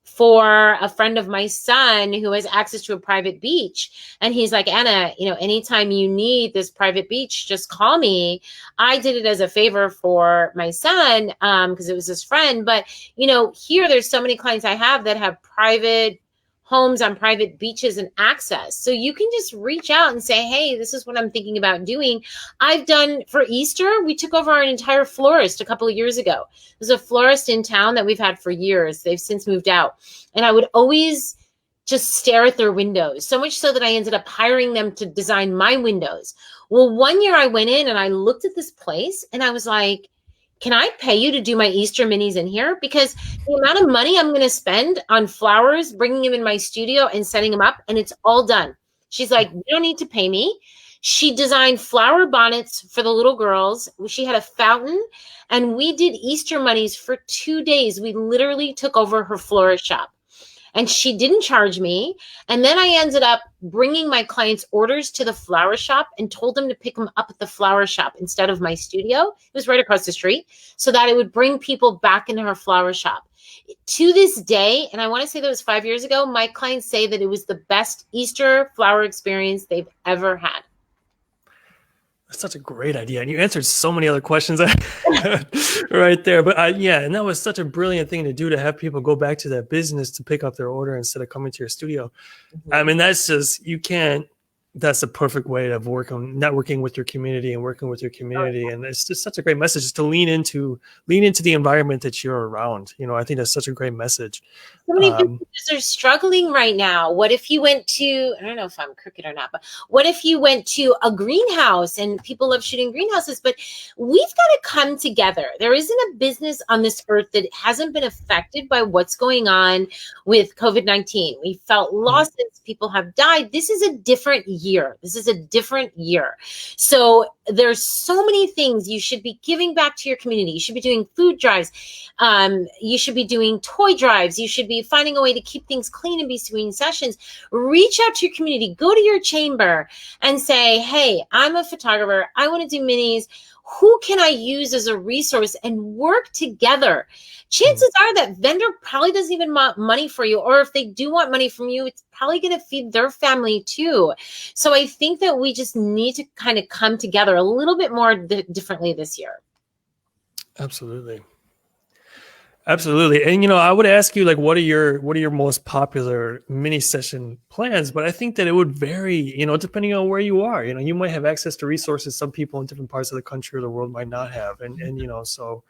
for a friend of my son who has access to a private beach. And he's like, Anna, anytime you need this private beach, just call me. I did it as a favor for my son because it was his friend. But, here there's so many clients I have that have private homes on private beaches and access. So you can just reach out and say, hey, this is what I'm thinking about doing. I've done for Easter, we took over an entire florist a couple of years ago. There's a florist in town that we've had for years. They've since moved out. And I would always just stare at their windows, so much so that I ended up hiring them to design my windows. Well, one year I went in and I looked at this place and I was like, can I pay you to do my Easter minis in here? Because the amount of money I'm going to spend on flowers, bringing them in my studio and setting them up, and it's all done. She's like, you don't need to pay me. She designed flower bonnets for the little girls. She had a fountain, and we did Easter bunnies for 2 days. We literally took over her florist shop, and she didn't charge me. And then I ended up bringing my clients' orders to the flower shop and told them to pick them up at the flower shop instead of my studio. It was right across the street, so that it would bring people back into her flower shop. To this day, and I want to say that was 5 years ago, my clients say that it was the best Easter flower experience they've ever had. That's such a great idea. And you answered so many other questions right there. But yeah, and that was such a brilliant thing to do, to have people go back to that business to pick up their order instead of coming to your studio. I mean, that's just, you can't, that's the perfect way of networking with your community and working with your community. And it's just such a great message, just to lean into the environment that you're around. You know, I think that's such a great message. So many businesses are struggling right now. What if you went to, I don't know if I'm crooked or not, but what if you went to a greenhouse? And people love shooting greenhouses, but we've got to come together. There isn't a business on this earth that hasn't been affected by what's going on with COVID-19. We felt losses. People have died. This is a different year. This is a different year. So there's so many things you should be giving back to your community. You should be doing food drives. You should be doing toy drives. You should be finding a way to keep things clean in between sessions. Reach out to your community. Go to your chamber and say, hey, I'm a photographer. I want to do minis. Who can I use as a resource, and work together? Chances are that vendor probably doesn't even want money for you, or if they do want money from you, it's probably going to feed their family too. So I think that we just need to kind of come together a little bit more differently this year. Absolutely. Absolutely. And, you know, I would ask you, like, what are your most popular mini session plans? But I think that it would vary, you know, depending on where you are. You know, you might have access to resources some people in different parts of the country or the world might not have. And you know, so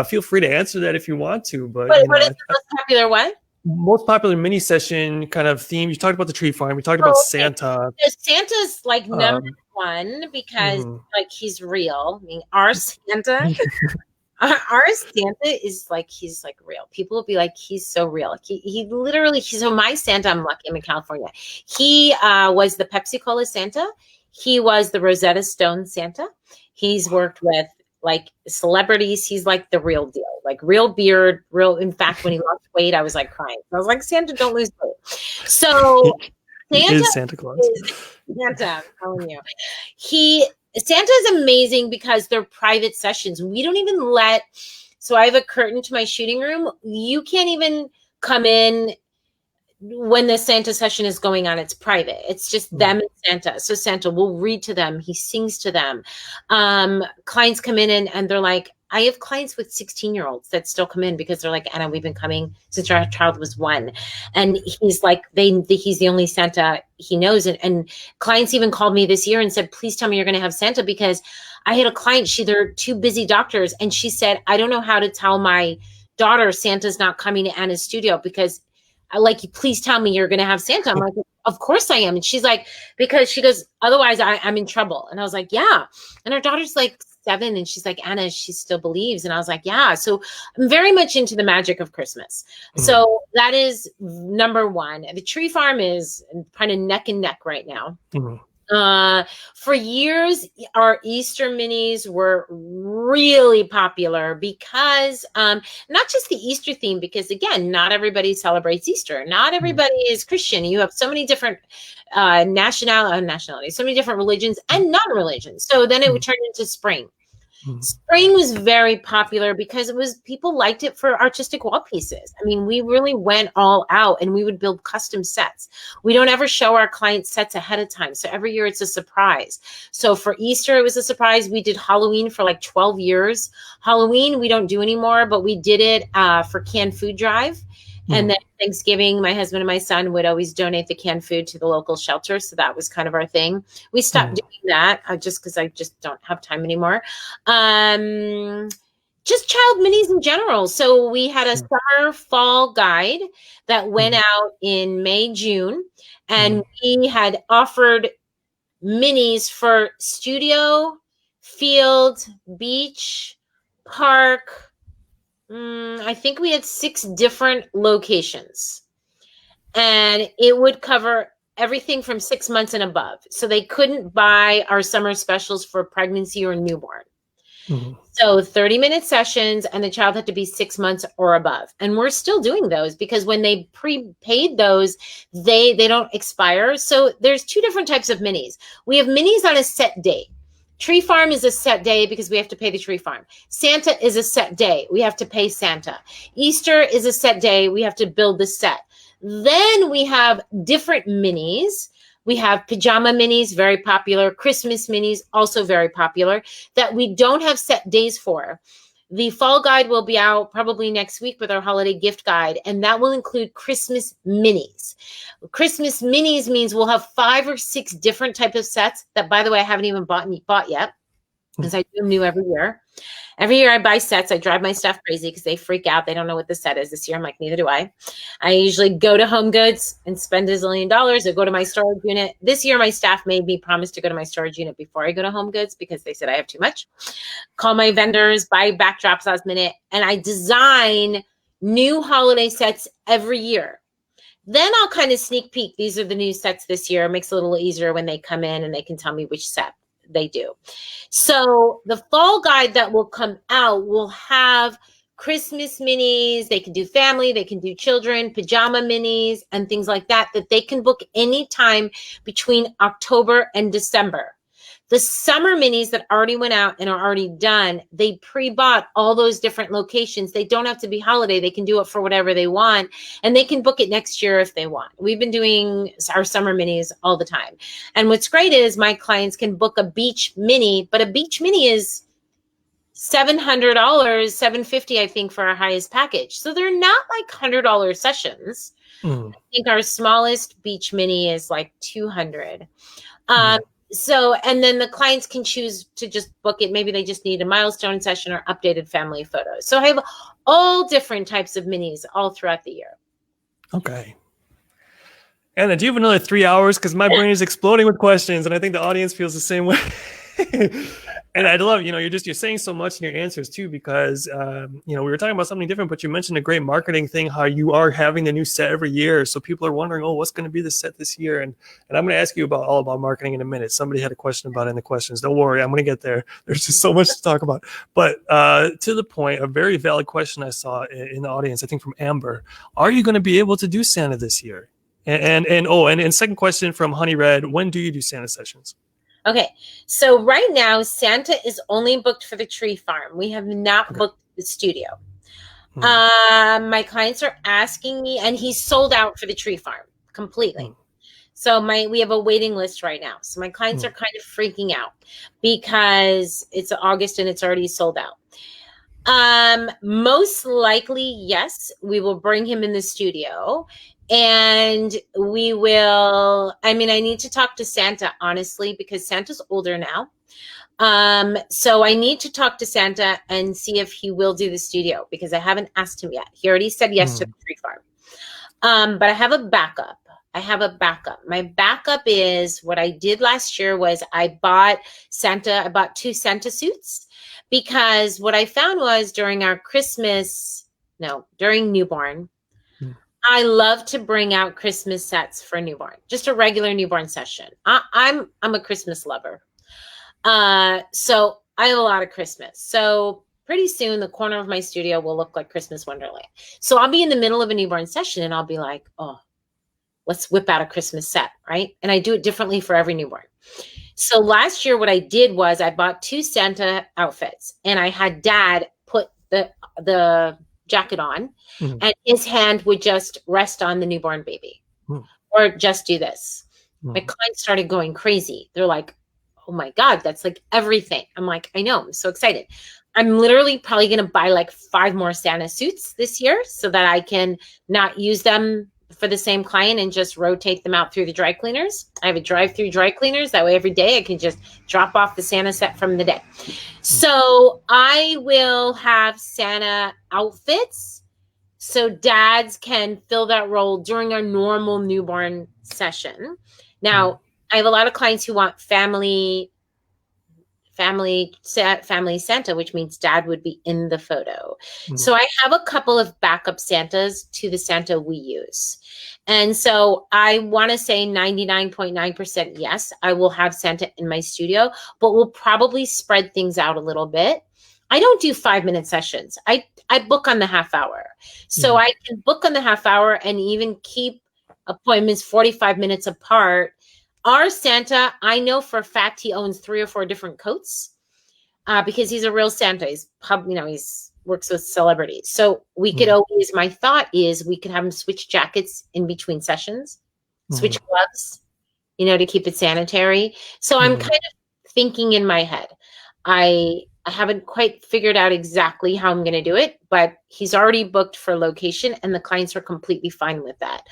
feel free to answer that if you want to. But you know, what is the most popular one? Most popular mini session kind of theme. You talked about the tree farm. You talked about Santa. Santa's like number one because like he's real. I mean, our Santa. Our Santa is like, he's like real. People will be like, he's so real. He literally, so my Santa, I'm lucky, I'm in California. He was the Pepsi Cola Santa. He was the Rosetta Stone Santa. He's worked with like celebrities. He's like the real deal, like real beard, real. In fact, when he lost weight, I was like crying. I was like, Santa, don't lose weight. So Santa is Santa Claus. Santa, I'm telling you. Santa is amazing because they're private sessions. We don't even so I have a curtain to my shooting room. You can't even come in when the Santa session is going on. It's private. It's just them and Santa. So Santa will read to them. He sings to them. Clients come in and they're like, I have clients with 16-year-olds that still come in because they're like, Anna, we've been coming since our child was 1. And he's like, he's the only Santa he knows. And clients even called me this year and said, please tell me you're going to have Santa, because I had a client, they're 2 busy doctors. And she said, I don't know how to tell my daughter Santa's not coming to Anna's studio, because please tell me you're going to have Santa. I'm like, of course I am. And she's like, because she goes, otherwise I'm in trouble. And I was like, yeah. And her daughter's like 7, and she's like, Anna, she still believes. And I was like, yeah. So I'm very much into the magic of Christmas. So that is number 1. The tree farm is kind of neck and neck right now. For years, our Easter minis were really popular because not just the Easter theme, because again, not everybody celebrates Easter. Not everybody is Christian. You have so many different nationalities, so many different religions and non-religions. So then it would turn into spring. Spring was very popular because people liked it for artistic wall pieces. I mean, we really went all out and we would build custom sets. We don't ever show our clients sets ahead of time. So every year it's a surprise. So for Easter, it was a surprise. We did Halloween for like 12 years. Halloween, we don't do anymore, but we did it for canned food drive. And then Thanksgiving, my husband and my son would always donate the canned food to the local shelter. So that was kind of our thing. We stopped doing that just because I just don't have time anymore. Just child minis in general. So we had a summer fall guide that went out in May, June. And we had offered minis for studio, field, beach, park. I think we had 6 different locations, and it would cover everything from 6 months and above. So they couldn't buy our summer specials for pregnancy or newborn. Mm-hmm. So 30-minute sessions, and the child had to be 6 months or above. And we're still doing those because when they prepaid those, they don't expire. So there's two different types of minis. We have minis on a set date. Tree farm is a set day because we have to pay the tree farm. Santa is a set day. We have to pay Santa. Easter is a set day. We have to build the set. Then we have different minis. We have pajama minis, very popular. Christmas minis, also very popular, that we don't have set days for. The fall guide will be out probably next week with our holiday gift guide, and that will include Christmas minis. Christmas minis means we'll have 5 or 6 different types of sets that, by the way, I haven't even bought yet, because I do them new every year. Every year I buy sets. I drive my staff crazy because they freak out. They don't know what the set is. This year I'm like, neither do I. I usually go to Home Goods and spend $1 zillion or go to my storage unit. This year my staff made me promise to go to my storage unit before I go to Home Goods because they said I have too much. Call my vendors, buy backdrops last minute, and I design new holiday sets every year. Then I'll kind of sneak peek. These are the new sets this year. It makes it a little easier when they come in and they can tell me which set they do. So the fall guide that will come out will have Christmas minis. They can do family, they can do children, pajama minis, and things like that they can book anytime between October and December. The summer minis that already went out and are already done, they pre-bought all those different locations. They don't have to be holiday. They can do it for whatever they want, and they can book it next year if they want. We've been doing our summer minis all the time. And what's great is my clients can book a beach mini, but a beach mini is $700, $750, I think, for our highest package. So they're not like $100 sessions. I think our smallest beach mini is like $200. So, and then the clients can choose to just book it. Maybe they just need a milestone session or updated family photos. So I have all different types of minis all throughout the year. Okay. Anna, do you have another 3 hours? Because my brain is exploding with questions, and I think the audience feels the same way. And I love, you're saying so much in your answers too, because, we were talking about something different, but you mentioned a great marketing thing, how you are having the new set every year. So people are wondering, oh, what's going to be the set this year? And I'm going to ask you all about marketing in a minute. Somebody had a question about it in the questions. Don't worry, I'm going to get there. There's just so much to talk about. But to the point, a very valid question I saw in the audience, I think from Amber, are you going to be able to do Santa this year? And second question from Honey Red, when do you do Santa sessions? Okay, so right now, Santa is only booked for the tree farm. We have not booked the studio. My clients are asking me, and he's sold out for the tree farm completely. So we have a waiting list right now. So my clients are kind of freaking out because it's August and it's already sold out. Most likely, yes, we will bring him in the studio. And we will, I need to talk to Santa, honestly, because Santa's older now. So I need to talk to Santa and see if he will do the studio, because I haven't asked him yet. He already said yes to the tree farm. But I have a backup. My backup is what I did last year was I bought 2 Santa suits, because what I found was during newborn, I love to bring out Christmas sets for newborn, just a regular newborn session. I'm a Christmas lover. So I have a lot of Christmas. So pretty soon the corner of my studio will look like Christmas Wonderland. So I'll be in the middle of a newborn session and I'll be like, oh, let's whip out a Christmas set, right? And I do it differently for every newborn. So last year what I did was I bought 2 Santa outfits and I had Dad put the jacket on and his hand would just rest on the newborn baby or just do this. My clients started going crazy. They're like, oh my God, that's like everything. I'm like, I know, I'm so excited. I'm literally probably going to buy like 5 more Santa suits this year so that I can not use them for the same client and just rotate them out through the dry cleaners. I have a drive-through dry cleaners. That way every day I can just drop off the Santa set from the day. So I will have Santa outfits so dads can fill that role during our normal newborn session. Now, I have a lot of clients who want family family Santa, which means dad would be in the photo. Mhm. So I have a couple of backup Santas to the Santa we use. And so I want to say 99.9% yes, I will have Santa in my studio, but we'll probably spread things out a little bit. I don't do 5-minute sessions. I book on the half hour. So Mhm. I can book on the half hour and even keep appointments 45 minutes apart. Our Santa, I know for a fact he owns 3 or 4 different coats because he's a real Santa. He's works with celebrities. So we could Mhm. always, my thought is we could have him switch jackets in between sessions, switch Mhm. gloves, to keep it sanitary. So I'm Mhm. kind of thinking in my head. I haven't quite figured out exactly how I'm going to do it, but he's already booked for location and the clients are completely fine with that.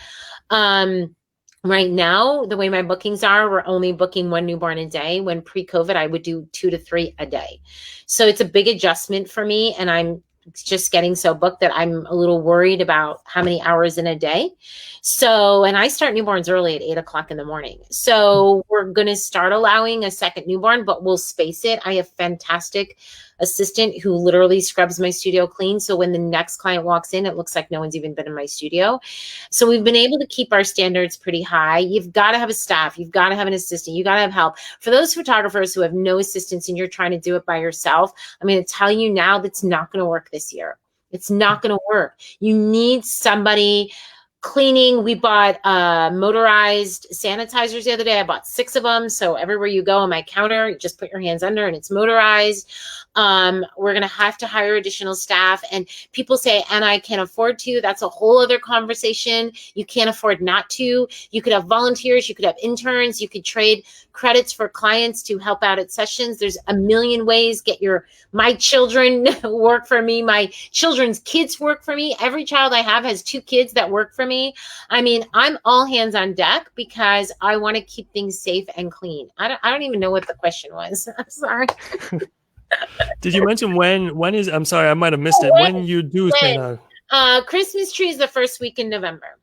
Um, right now, the way my bookings are, we're only booking 1 newborn a day. When pre-COVID, I would do 2 to 3 a day. So it's a big adjustment for me, and I'm just getting so booked that I'm a little worried about how many hours in a day. So, and I start newborns early at 8 o'clock in the morning. So we're going to start allowing a second newborn, but we'll space it. I have fantastic assistant who literally scrubs my studio clean. So when the next client walks in, it looks like no one's even been in my studio. So we've been able to keep our standards pretty high. You've got to have a staff. You've got to have an assistant. You got to have help. For those photographers who have no assistants and you're trying to do it by yourself, I'm going to tell you now that's not going to work this year. It's not going to work. You need somebody cleaning. We bought motorized sanitizers the other day. I bought 6 of them. So everywhere you go on my counter, you just put your hands under and it's motorized. We're going to have to hire additional staff. And people say, and I can't afford to. That's a whole other conversation. You can't afford not to. You could have volunteers. You could have interns. You could trade credits for clients to help out at sessions. There's a million ways. Get my children work for me. My children's kids work for me. Every child I have has 2 kids that work for me. I mean, I'm all hands on deck because I want to keep things safe and clean. I don't even know what the question was. I'm sorry. Did you mention when is, I'm sorry, I might have missed it. When you do Santa? Christmas tree is the first week in November.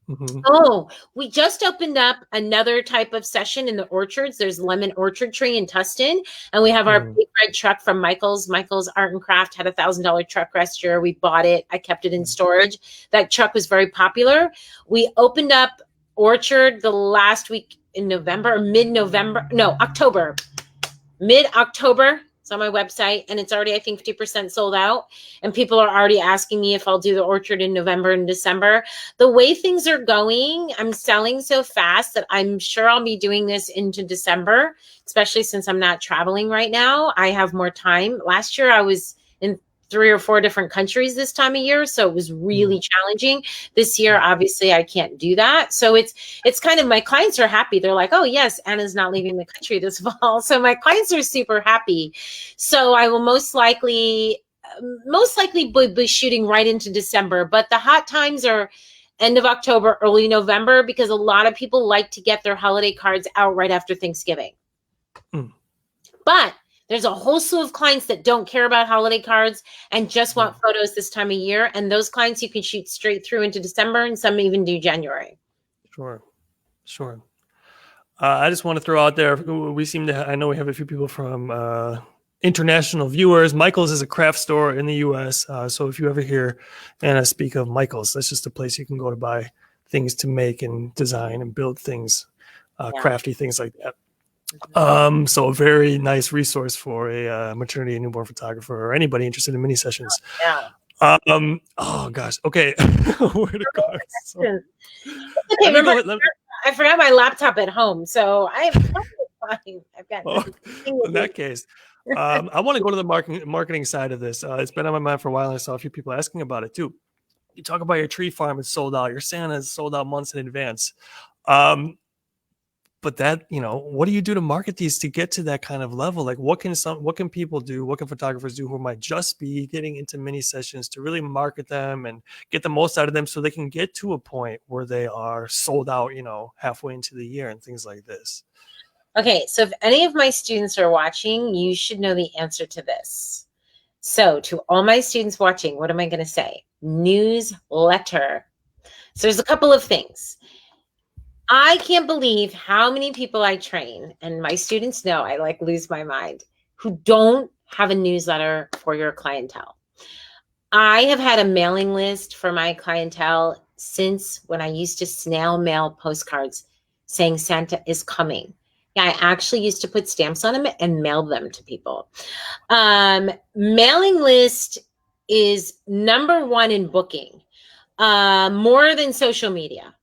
Mhm. Oh, we just opened up another type of session in the orchards. There's lemon orchard tree in Tustin, and we have our Mhm. big red truck from Michael's. Michael's Art and Craft had $1,000 truck last year. We bought it. I kept it in storage. That truck was very popular. We opened up orchard the last week in November, or mid-November, no, October, mid-October. It's on my website, and it's already, I think, 50% sold out. And people are already asking me if I'll do the orchard in November and December. The way things are going, I'm selling so fast that I'm sure I'll be doing this into December, especially since I'm not traveling right now. I have more time. Last year, I was in 3 or 4 different countries this time of year, so it was really challenging. This year, obviously, I can't do that. So it's kind of, my clients are happy. They're like, oh yes, Anna's not leaving the country this fall. So my clients are super happy. So I will most likely be shooting right into December, but the hot times are end of October, early November, because a lot of people like to get their holiday cards out right after Thanksgiving. Mm. But there's a whole slew of clients that don't care about holiday cards and just want photos this time of year. And those clients you can shoot straight through into December, and some even do January. Sure. Sure. I just want to throw out there, we seem to, I know we have a few people from international viewers. Michael's is a craft store in the US. So if you ever hear Anna speak of Michael's, that's just a place you can go to buy things to make and design and build things, crafty things like that. So a very nice resource for a maternity and newborn photographer or anybody interested in mini sessions. Yeah. Oh gosh. Okay. Where to go? So, Okay, let me remember, go. I forgot my laptop at home, so I am fine. I've got Oh, in that case, I want to go to the marketing side of this. It's been on my mind for a while, and I saw a few people asking about it too. You talk about your tree farm is sold out, your Santa is sold out months in advance. But that, what do you do to market these to get to that kind of level? Like what can people do? What can photographers do who might just be getting into mini sessions to really market them and get the most out of them so they can get to a point where they are sold out, halfway into the year and things like this? Okay, so if any of my students are watching, you should know the answer to this. So to all my students watching, what am I going to say? Newsletter. So there's a couple of things. I can't believe how many people I train, and my students know I lose my mind, who don't have a newsletter for your clientele. I have had a mailing list for my clientele since when I used to snail mail postcards saying Santa is coming. Yeah, I actually used to put stamps on them and mail them to people. Mailing list is number one in booking, more than social media.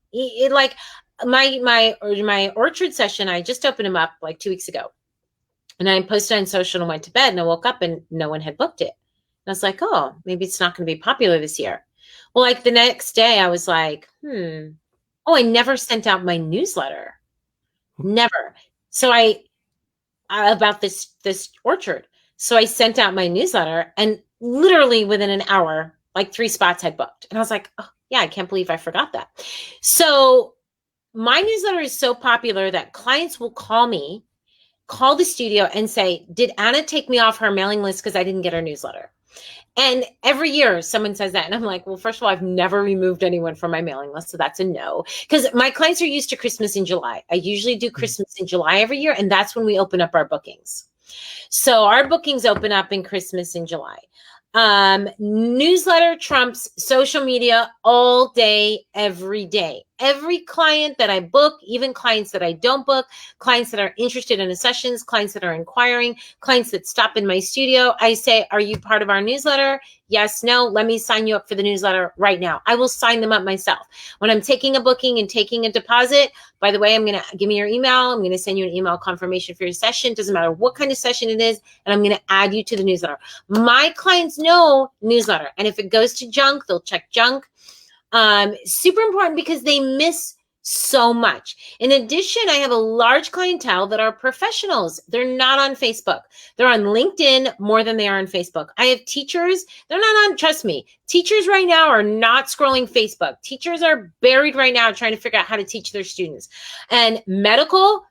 Like my orchard session, I just opened them up like 2 weeks ago, and I posted on social and went to bed, and I woke up and no one had booked it. And I was like, oh, maybe it's not going to be popular this year. Well, like the next day, I was like, oh, I never sent out my newsletter. Never. So about this orchard. So I sent out my newsletter, and literally within an hour, like 3 spots had booked. And I was like, oh, yeah, I can't believe I forgot that. So my newsletter is so popular that clients will call the studio and say, did Anna take me off her mailing list because I didn't get her newsletter? And every year someone says that. And I'm like, well, first of all, I've never removed anyone from my mailing list. So that's a no. Because my clients are used to Christmas in July. I usually do Christmas in July every year. And that's when we open up our bookings. So our bookings open up in Christmas in July. Newsletter trumps social media all day, every day. Every client that I book, even clients that I don't book, clients that are interested in the sessions, clients that are inquiring, clients that stop in my studio, I say, are you part of our newsletter? Yes, no, let me sign you up for the newsletter right now. I will sign them up myself. When I'm taking a booking and taking a deposit, by the way, I'm going to give me your email. I'm going to send you an email confirmation for your session. Doesn't matter what kind of session it is. And I'm going to add you to the newsletter. My clients know newsletter. And if it goes to junk, they'll check junk. Super important because they miss so much. In addition, I have a large clientele that are professionals. They're not on Facebook. They're on LinkedIn more than they are on Facebook. I have teachers. They're not on, trust me, teachers right now are not scrolling Facebook. Teachers are buried right now trying to figure out how to teach their students. And medical,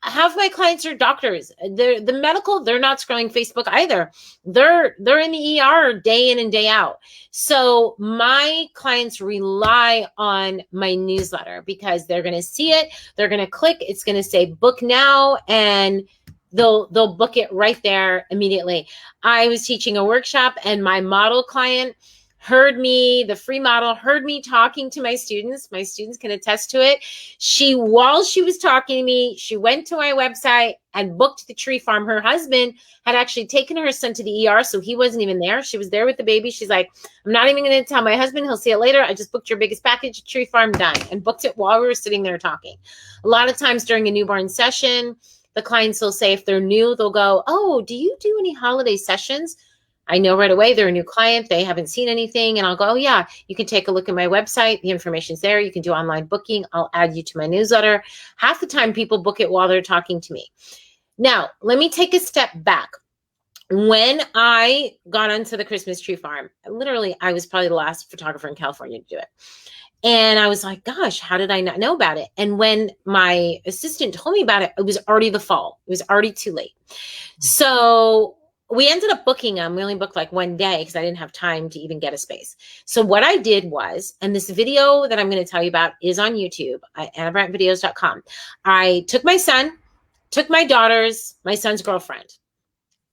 half my clients are doctors. The medical, they're not scrolling Facebook either. They're in the ER day in and day out. So my clients rely on my newsletter because they're going to see it. They're going to click. It's going to say book now, and they'll book it right there immediately. I was teaching a workshop, and my model client heard me, the free model heard me talking to my students. My students can attest to it. While she was talking to me, she went to my website and booked the tree farm. Her husband had actually taken her son to the ER, so he wasn't even there. She was there with the baby. She's like, I'm not even going to tell my husband. He'll see it later. I just booked your biggest package, tree farm, done, and booked it while we were sitting there talking. A lot of times during a newborn session, the clients will say, if they're new, they'll go, oh, do you do any holiday sessions? I know right away they're a new client. They haven't seen anything. And I'll go, oh, yeah, you can take a look at my website. The information's there. You can do online booking. I'll add you to my newsletter. Half the time people book it while they're talking to me. Now, let me take a step back. When I got onto the Christmas tree farm, literally, I was probably the last photographer in California to do it. And I was like, gosh, how did I not know about it? And when my assistant told me about it, it was already the fall. It was already too late. So we ended up booking them. We only booked like one day because I didn't have time to even get a space. So what I did was, and this video that I'm going to tell you about is on YouTube at anabrandtvideos.com. I took my son, took my daughters, my son's girlfriend,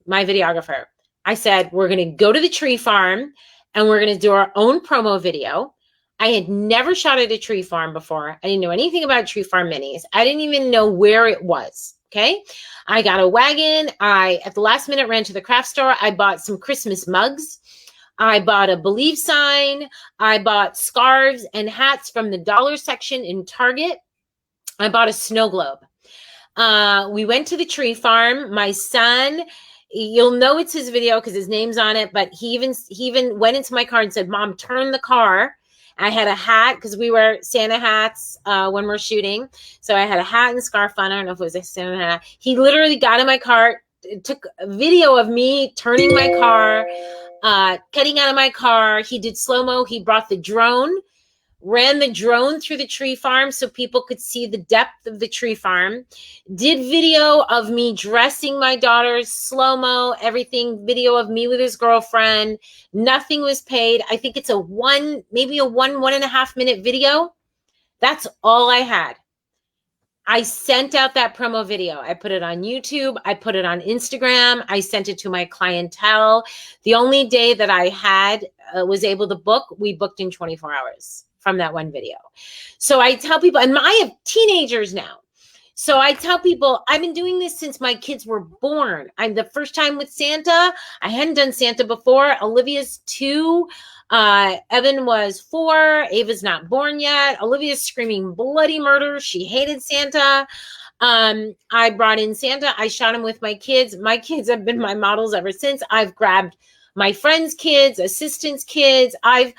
my videographer. I said, we're going to go to the tree farm and we're going to do our own promo video. I had never shot at a tree farm before. I didn't know anything about tree farm minis. I didn't even know where it was. Okay. I got a wagon. At the last minute, ran to the craft store. I bought some Christmas mugs. I bought a Believe sign. I bought scarves and hats from the dollar section in Target. I bought a snow globe. We went to the tree farm. My son, you'll know it's his video because his name's on it, but he even went into my car and said, Mom, turn the car. I had a hat because we wear Santa hats when we're shooting. So I had a hat and scarf on. I don't know if it was a Santa hat. He literally got in my car, took a video of me turning my car, getting out of my car. He did slow-mo. He brought the drone, ran the drone through the tree farm so people could see the depth of the tree farm, did video of me dressing my daughters, slow-mo, everything, video of me with his girlfriend. Nothing was paid. I think it's maybe a 1.5 minute video. That's all I had. I sent out that promo video. I put it on YouTube. I put it on Instagram. I sent it to my clientele. The only day that I had was able to book, we booked in 24 hours from that one video. So I tell people, and I have teenagers now. So I tell people, I've been doing this since my kids were born. I'm the first time with Santa. I hadn't done Santa before. Olivia's 2. Evan was 4. Ava's not born yet. Olivia's screaming bloody murder. She hated Santa. I brought in Santa. I shot him with my kids. My kids have been my models ever since. I've grabbed my friends' kids, assistants' kids. I've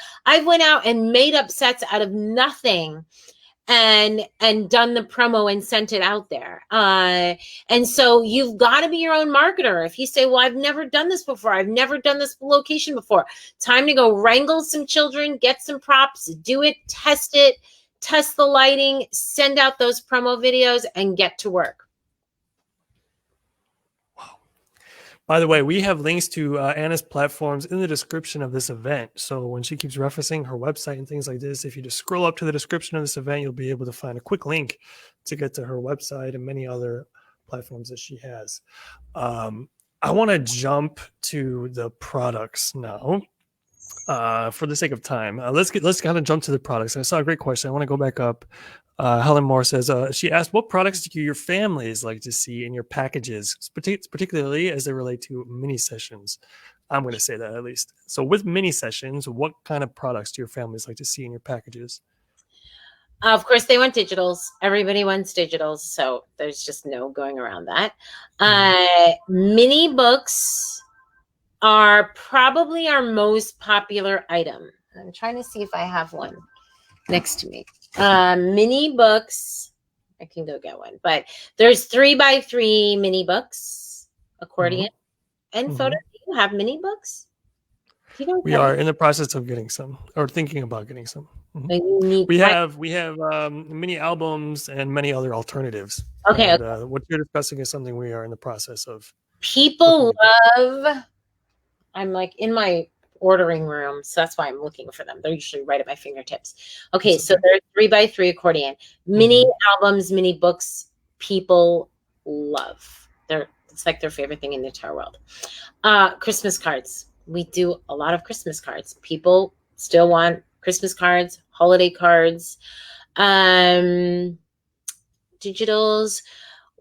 went out and made up sets out of nothing and done the promo and sent it out there. And so you've got to be your own marketer. If you say, well, I've never done this before, I've never done this location before, time to go wrangle some children, get some props, do it, test the lighting, send out those promo videos, and get to work. By the way, we have links to Anna's platforms in the description of this event. So when she keeps referencing her website and things like this, if you just scroll up to the description of this event, you'll be able to find a quick link to get to her website and many other platforms that she has. I want to jump to the products now. For the sake of time, let's kind of jump to the products. And I saw a great question. I want to go back up. Helen Moore says, she asked, what products do your families like to see in your packages, particularly as they relate to mini sessions? I'm going to say that at least. So with mini sessions, what kind of products do your families like to see in your packages? Of course, they want digitals. Everybody wants digitals. So there's just no going around that. Mini books are probably our most popular item. I'm trying to see if I have one next to me. Mini books, I can go get one, but there's 3x3 mini books, accordion, and nPhoto. Do you have mini books? We are in the process of getting some, or thinking about getting some. We have mini albums and many other alternatives. Okay. What you're discussing is something we are in the process of. People love. I'm like in my ordering room, so that's why I'm looking for them. They're usually right at my fingertips. Okay, so they're 3x3 accordion, mini albums, mini books. People love. It's like their favorite thing in the entire world. Christmas cards. We do a lot of Christmas cards. People still want Christmas cards, holiday cards, digitals.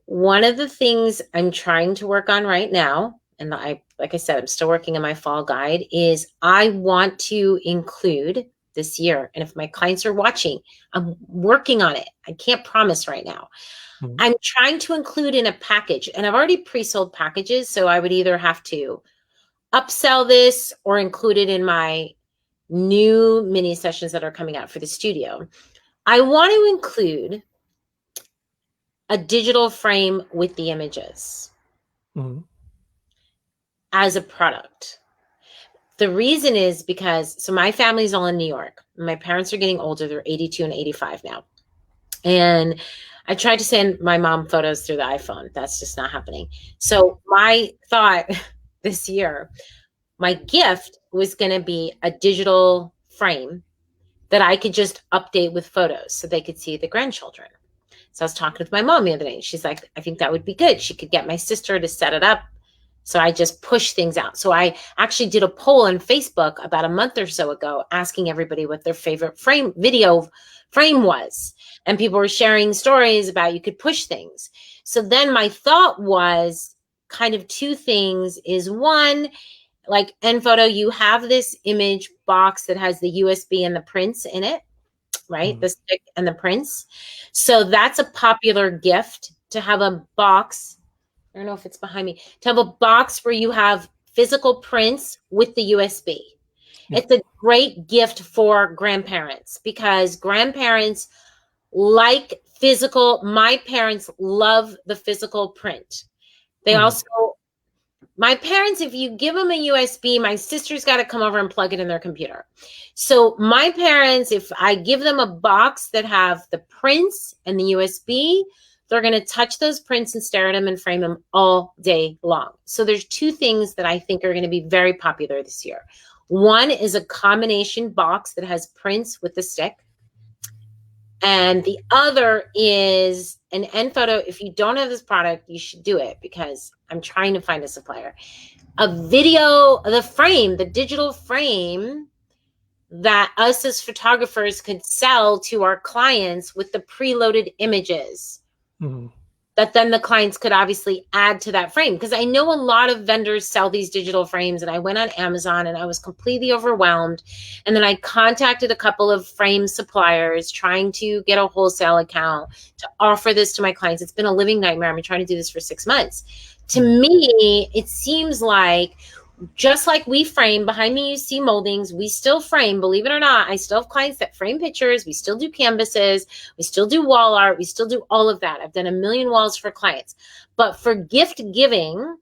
One of the things I'm trying to work on right now, and like I said, I'm still working on my fall guide, is I want to include this year. And if my clients are watching, I'm working on it. I can't promise right now. I'm trying to include in a package, and I've already pre-sold packages. So I would either have to upsell this or include it in my new mini sessions that are coming out for the studio. I want to include a digital frame with the images. As a product. The reason is because, so my family's all in New York. My parents are getting older. They're 82 and 85 now. And I tried to send my mom photos through the iPhone. That's just not happening. So my thought this year, my gift was going to be a digital frame that I could just update with photos so they could see the grandchildren. So I was talking with my mom the other day. She's like, I think that would be good. She could get my sister to set it up. So I just push things out. So I actually did a poll on Facebook about a month or so ago, asking everybody what their favorite video frame was. And people were sharing stories about you could push things. So then my thought was kind of two things is one, like nPhoto, you have this image box that has the USB and the prints in it, right? The stick and the prints. So that's a popular gift to have a box. I don't know if it's behind me, to have a box where you have physical prints with the USB. It's a great gift for grandparents because grandparents like physical. My parents love the physical print. They also, my parents, if you give them a USB, my sister's got to come over and plug it in their computer. So my parents, if I give them a box that have the prints and the USB, they're going to touch those prints and stare at them and frame them all day long. So there's two things that I think are going to be very popular this year. One is a combination box that has prints with the stick. And the other is an nPhoto. If you don't have this product, you should do it because I'm trying to find a supplier. A video, the frame, the digital frame that us as photographers could sell to our clients with the preloaded images. Mm-hmm. That then the clients could obviously add to that frame. Because I know a lot of vendors sell these digital frames, and I went on Amazon and I was completely overwhelmed. And then I contacted a couple of frame suppliers trying to get a wholesale account to offer this to my clients. It's been a living nightmare. I've been trying to do this for 6 months. To me, it seems like just like we frame, behind me you see moldings, we still frame, believe it or not. I still have clients that frame pictures, we still do canvases, we still do wall art, we still do all of that. I've done 1 million walls for clients. But for gift giving,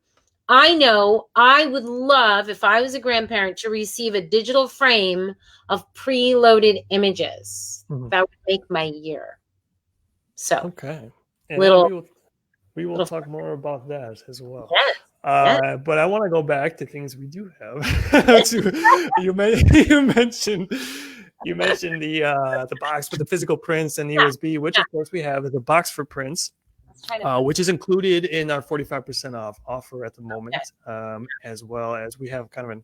I know I would love, if I was a grandparent, to receive a digital frame of preloaded images. That would make my year. So okay, and we will talk more about that as well. Yes. But I want to go back to things we do have. You mentioned the box with the physical prints and the USB, which of course we have the box for prints, which is included in our 45% off offer at the moment, as well as we have kind of an,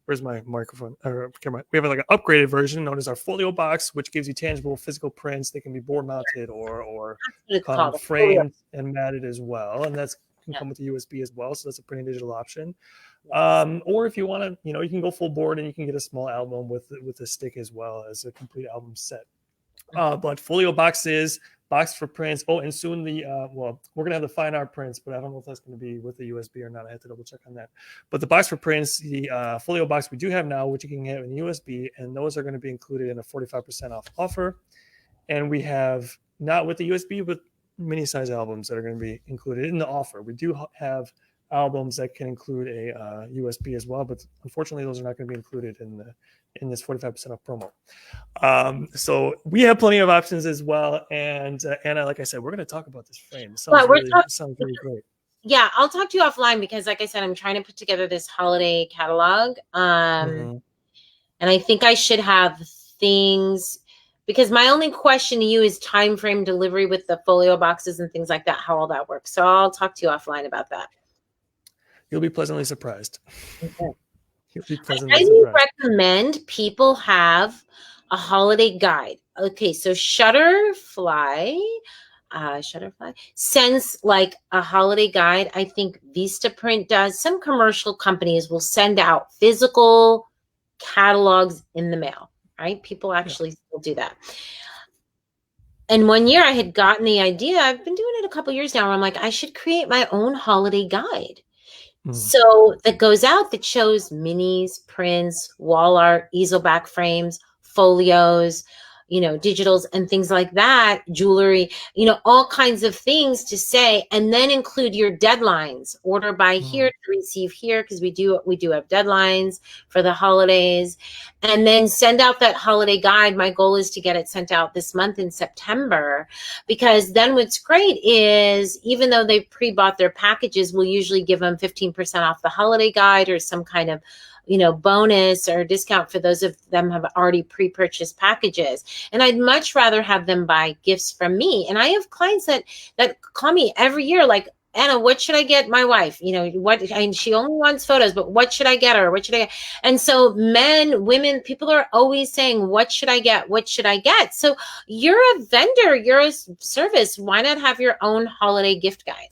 where's my microphone or camera? We have like an upgraded version known as our folio box, which gives you tangible physical prints. They can be board mounted or framed and matted as well, and that's can come with the USB as well, so that's a printing digital option. Or if you want to, you can go full board and you can get a small album with a stick as well as a complete album set. But folio boxes, box for prints. Oh, and soon we're gonna have the fine art prints, but I don't know if that's gonna be with the USB or not. I have to double check on that. But the box for prints, the folio box we do have now, which you can get in USB, and those are going to be included in a 45% off offer. And we have not with the USB, but mini size albums that are going to be included in the offer. We do have albums that can include a USB as well, but unfortunately those are not going to be included in this 45% off promo. So we have plenty of options as well. And Anna, like I said, we're going to talk about this frame. It sounds really great. Yeah, I'll talk to you offline because, like I said, I'm trying to put together this holiday catalog. And I think I should have things, because my only question to you is time frame delivery with the folio boxes and things like that, how all that works. So I'll talk to you offline about that. You'll be pleasantly surprised. Okay. I recommend people have a holiday guide. Okay, so Shutterfly sends like a holiday guide. I think Vistaprint does. Some commercial companies will send out physical catalogs in the mail, right? People actually still do that. And one year I had gotten the idea, I've been doing it a couple years now, where I'm like, I should create my own holiday guide. So that goes out, that shows minis, prints, wall art, easel back frames, folios, digitals and things like that, jewelry, all kinds of things to say, and then include your deadlines, order by here to receive here, because we do have deadlines for the holidays, and then send out that holiday guide. My goal is to get it sent out this month in September, because then what's great is, even though they've pre-bought their packages, we'll usually give them 15% off the holiday guide or some kind of bonus or discount for those of them who have already pre-purchased packages. And I'd much rather have them buy gifts from me. And I have clients that call me every year, like, Anna, what should I get my wife? She only wants photos, but what should I get her? What should I get? And so men, women, people are always saying, what should I get? What should I get? So you're a vendor, you're a service. Why not have your own holiday gift guide?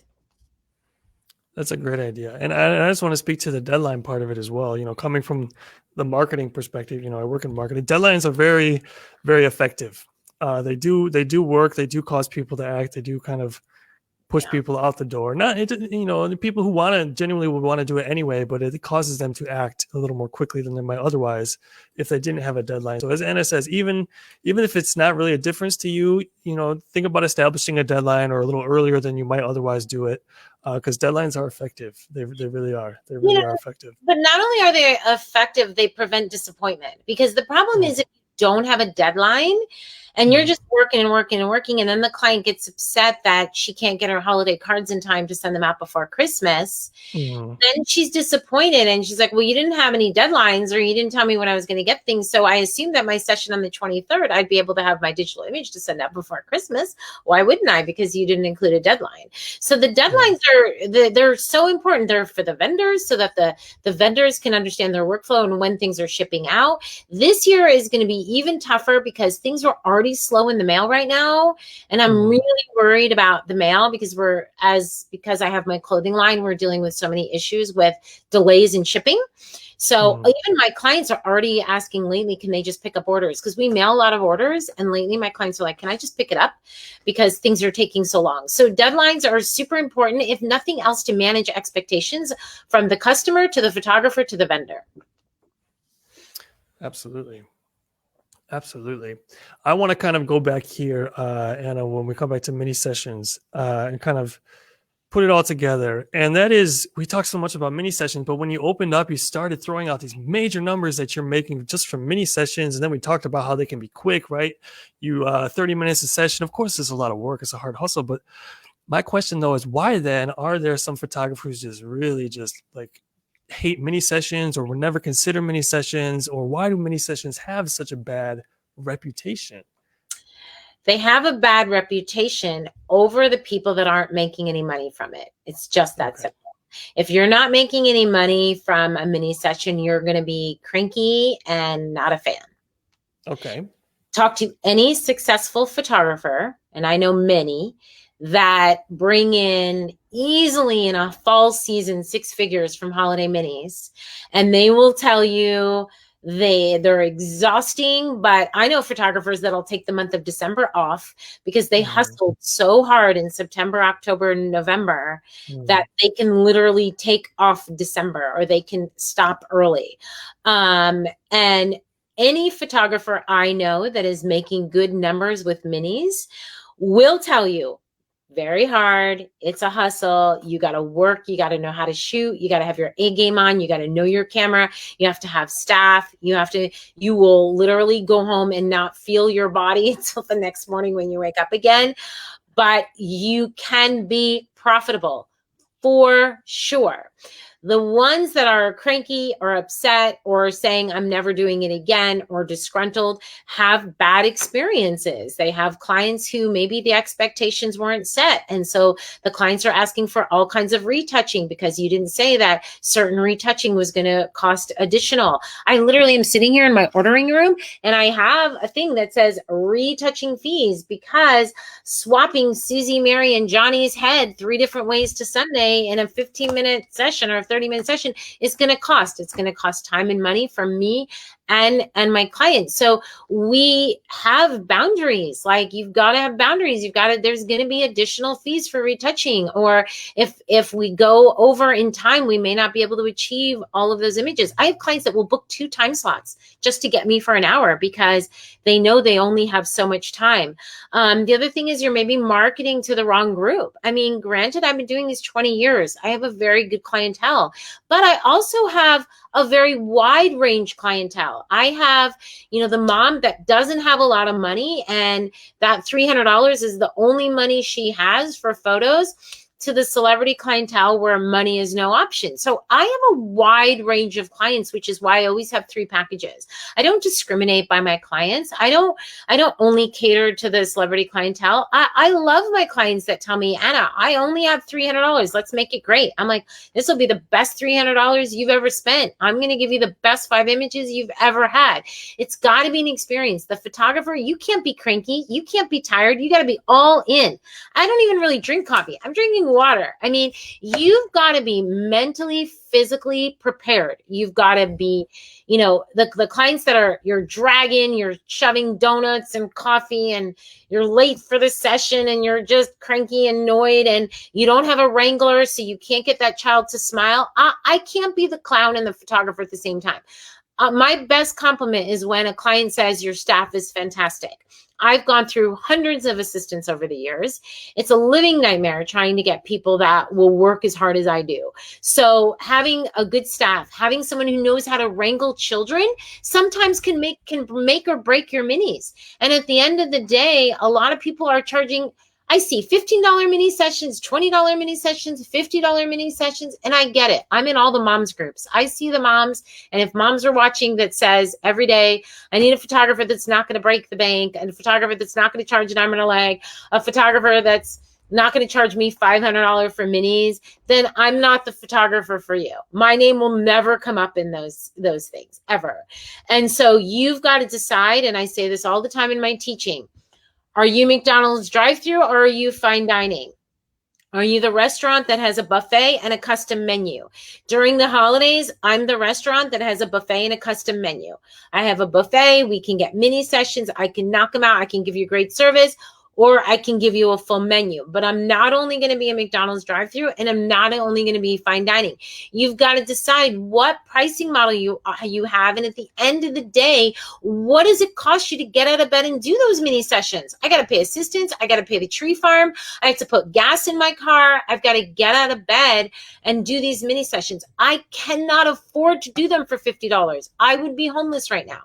That's a great idea. And I just want to speak to the deadline part of it as well. Coming from the marketing perspective, I work in marketing. Deadlines are very, very effective. They do work. They do cause people to act. They do kind of push people out the door. The people who genuinely would want to do it anyway, but it causes them to act a little more quickly than they might otherwise if they didn't have a deadline. So as Anna says, even if it's not really a difference to you, think about establishing a deadline or a little earlier than you might otherwise do it, because deadlines are effective. They really are. They really are effective. But not only are they effective, they prevent disappointment, because the problem is if you don't have a deadline, And you're Mm, just working and working and working. And then the client gets upset that she can't get her holiday cards in time to send them out before Christmas. mm, Then she's disappointed and she's like, well, you didn't have any deadlines or you didn't tell me when I was going to get things. So I assumed that my session on the 23rd, I'd be able to have my digital image to send out before Christmas. Why wouldn't I? Because you didn't include a deadline. So the yeah. deadlines they're so important. They're for the vendors so that the vendors can understand their workflow and when things are shipping out. This year is going to be even tougher because things are already slow in the mail right now. And I'm Mm, really worried about the mail because because I have my clothing line, we're dealing with so many issues with delays in shipping. So mm. even my clients are already asking lately, can they just pick up orders? Because we mail a lot of orders. And lately my clients are like, can I just pick it up? Because things are taking so long. So deadlines are super important, if nothing else, to manage expectations from the customer to the photographer to the vendor. Absolutely. Absolutely. I want to kind of go back here, Anna, when we come back to mini sessions and kind of put it all together. And that is, we talked so much about mini sessions, but when you opened up, you started throwing out these major numbers that you're making just from mini sessions. And then we talked about how they can be quick, right? 30 minutes a session. Of course, it's a lot of work. It's a hard hustle. But my question though is why then are there some photographers just really just like hate mini sessions or would never consider mini sessions, or why do mini sessions have such a bad reputation? They have a bad reputation over the people that aren't making any money from it. It's just that Okay. simple. If you're not making any money from a mini session, you're going to be cranky and not a fan. Okay. Talk to any successful photographer, and I know many that bring in easily in a fall season 6 figures from holiday minis, and they will tell you they're exhausting. But I know photographers that'll take the month of December off because they Mm, hustled so hard in September, October, and November that mm, they can literally take off December or they can stop early. And any photographer I know that is making good numbers with minis will tell you very hard. It's a hustle. You got to work. You got to know how to shoot. You got to have your A game on. You got to know your camera. You have to have staff. You will literally go home and not feel your body until the next morning when you wake up again. But you can be profitable for sure. The ones that are cranky or upset or saying, I'm never doing it again, or disgruntled, have bad experiences. They have clients who maybe the expectations weren't set. And so the clients are asking for all kinds of retouching because you didn't say that certain retouching was going to cost additional. I literally am sitting here in my ordering room and I have a thing that says retouching fees because swapping Susie, Mary, and Johnny's head 3 different ways to Sunday in a 15-minute session or a 30-minute session is going to cost. It's going to cost time and money for me and my clients. So we have boundaries. Like you've got to have boundaries. There's going to be additional fees for retouching, or if we go over in time, we may not be able to achieve all of those images. I have clients that will book 2 time slots just to get me for an hour because they know they only have so much time. The other thing is you're maybe marketing to the wrong group. I mean, granted, I've been doing this 20 years. I have a very good clientele, but I also have a very wide range clientele. I have, the mom that doesn't have a lot of money and that $300 is the only money she has for photos, to the celebrity clientele where money is no option. So I have a wide range of clients, which is why I always have 3 packages. I don't discriminate by my clients. I don't only cater to the celebrity clientele. I love my clients that tell me, Anna, I only have $300. Let's make it great. I'm like, this will be the best $300 you've ever spent. I'm going to give you the best 5 images you've ever had. It's got to be an experience. The photographer, you can't be cranky. You can't be tired. You got to be all in. I don't even really drink coffee. I'm drinking water. I mean, you've got to be mentally, physically prepared. You've got to be, the clients that you're dragging, you're shoving donuts and coffee and you're late for the session and you're just cranky and annoyed and you don't have a wrangler, so you can't get that child to smile. I can't be the clown and the photographer at the same time. My best compliment is when a client says your staff is fantastic. I've gone through hundreds of assistants over the years. It's a living nightmare trying to get people that will work as hard as I do. So having a good staff, having someone who knows how to wrangle children sometimes can make or break your minis. And at the end of the day, a lot of people are charging, I see $15 mini sessions, $20 mini sessions, $50 mini sessions, and I get it. I'm in all the moms groups. I see the moms, and if moms are watching that says every day, I need a photographer that's not going to break the bank, and a photographer that's not going to charge an arm and a leg, a photographer that's not going to charge me $500 for minis, then I'm not the photographer for you. My name will never come up in those things ever. And so you've got to decide, and I say this all the time in my teaching, are you McDonald's drive-thru or are you fine dining? Are you the restaurant that has a buffet and a custom menu? During the holidays, I'm the restaurant that has a buffet and a custom menu. I have a buffet. We can get mini sessions. I can knock them out. I can give you great service, or I can give you a full menu. But I'm not only going to be a McDonald's drive-thru, and I'm not only going to be fine dining. You've got to decide what pricing model you have. And at the end of the day, what does it cost you to get out of bed and do those mini sessions? I got to pay assistants. I got to pay the tree farm. I have to put gas in my car. I've got to get out of bed and do these mini sessions. I cannot afford to do them for $50. I would be homeless right now.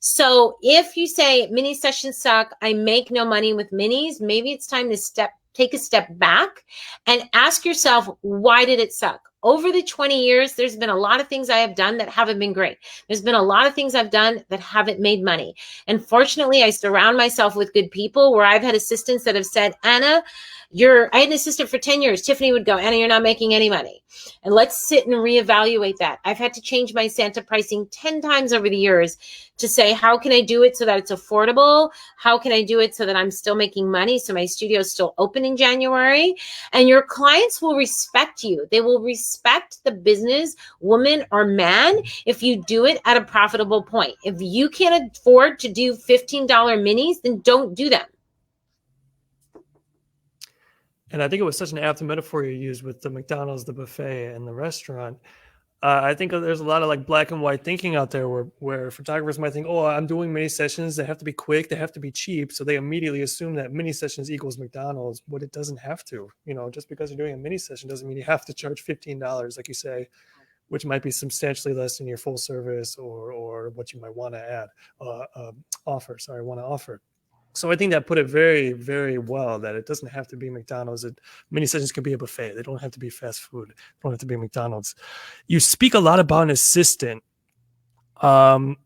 So if you say mini sessions suck, I make no money with minis, maybe it's time to take a step back and ask yourself, why did it suck? Over the 20 years, there's been a lot of things I have done that haven't been great. There's been a lot of things I've done that haven't made money. And fortunately, I surround myself with good people where I've had assistants that have said, Anna, I had an assistant for 10 years. Tiffany would go, Anna, you're not making any money. And let's sit and reevaluate that. I've had to change my Santa pricing 10 times over the years to say, how can I do it so that it's affordable? How can I do it so that I'm still making money? So my studio is still open in January, and your clients will respect you. They will respect the business, woman or man, if you do it at a profitable point. If you can't afford to do $15 minis, then don't do them. And I think it was such an apt metaphor you used with the McDonald's, the buffet, and the restaurant. I think there's a lot of like black and white thinking out there where photographers might think, oh, I'm doing mini sessions. They have to be quick. They have to be cheap. So they immediately assume that mini sessions equals McDonald's, but it doesn't have to. You know, just because you're doing a mini session doesn't mean you have to charge $15, like you say, which might be substantially less than your full service or what you might want to add, want to offer. So I think that put it very, very well, that it doesn't have to be McDonald's. Many sessions can be a buffet. They don't have to be fast food. They don't have to be McDonald's. You speak a lot about an assistant. Do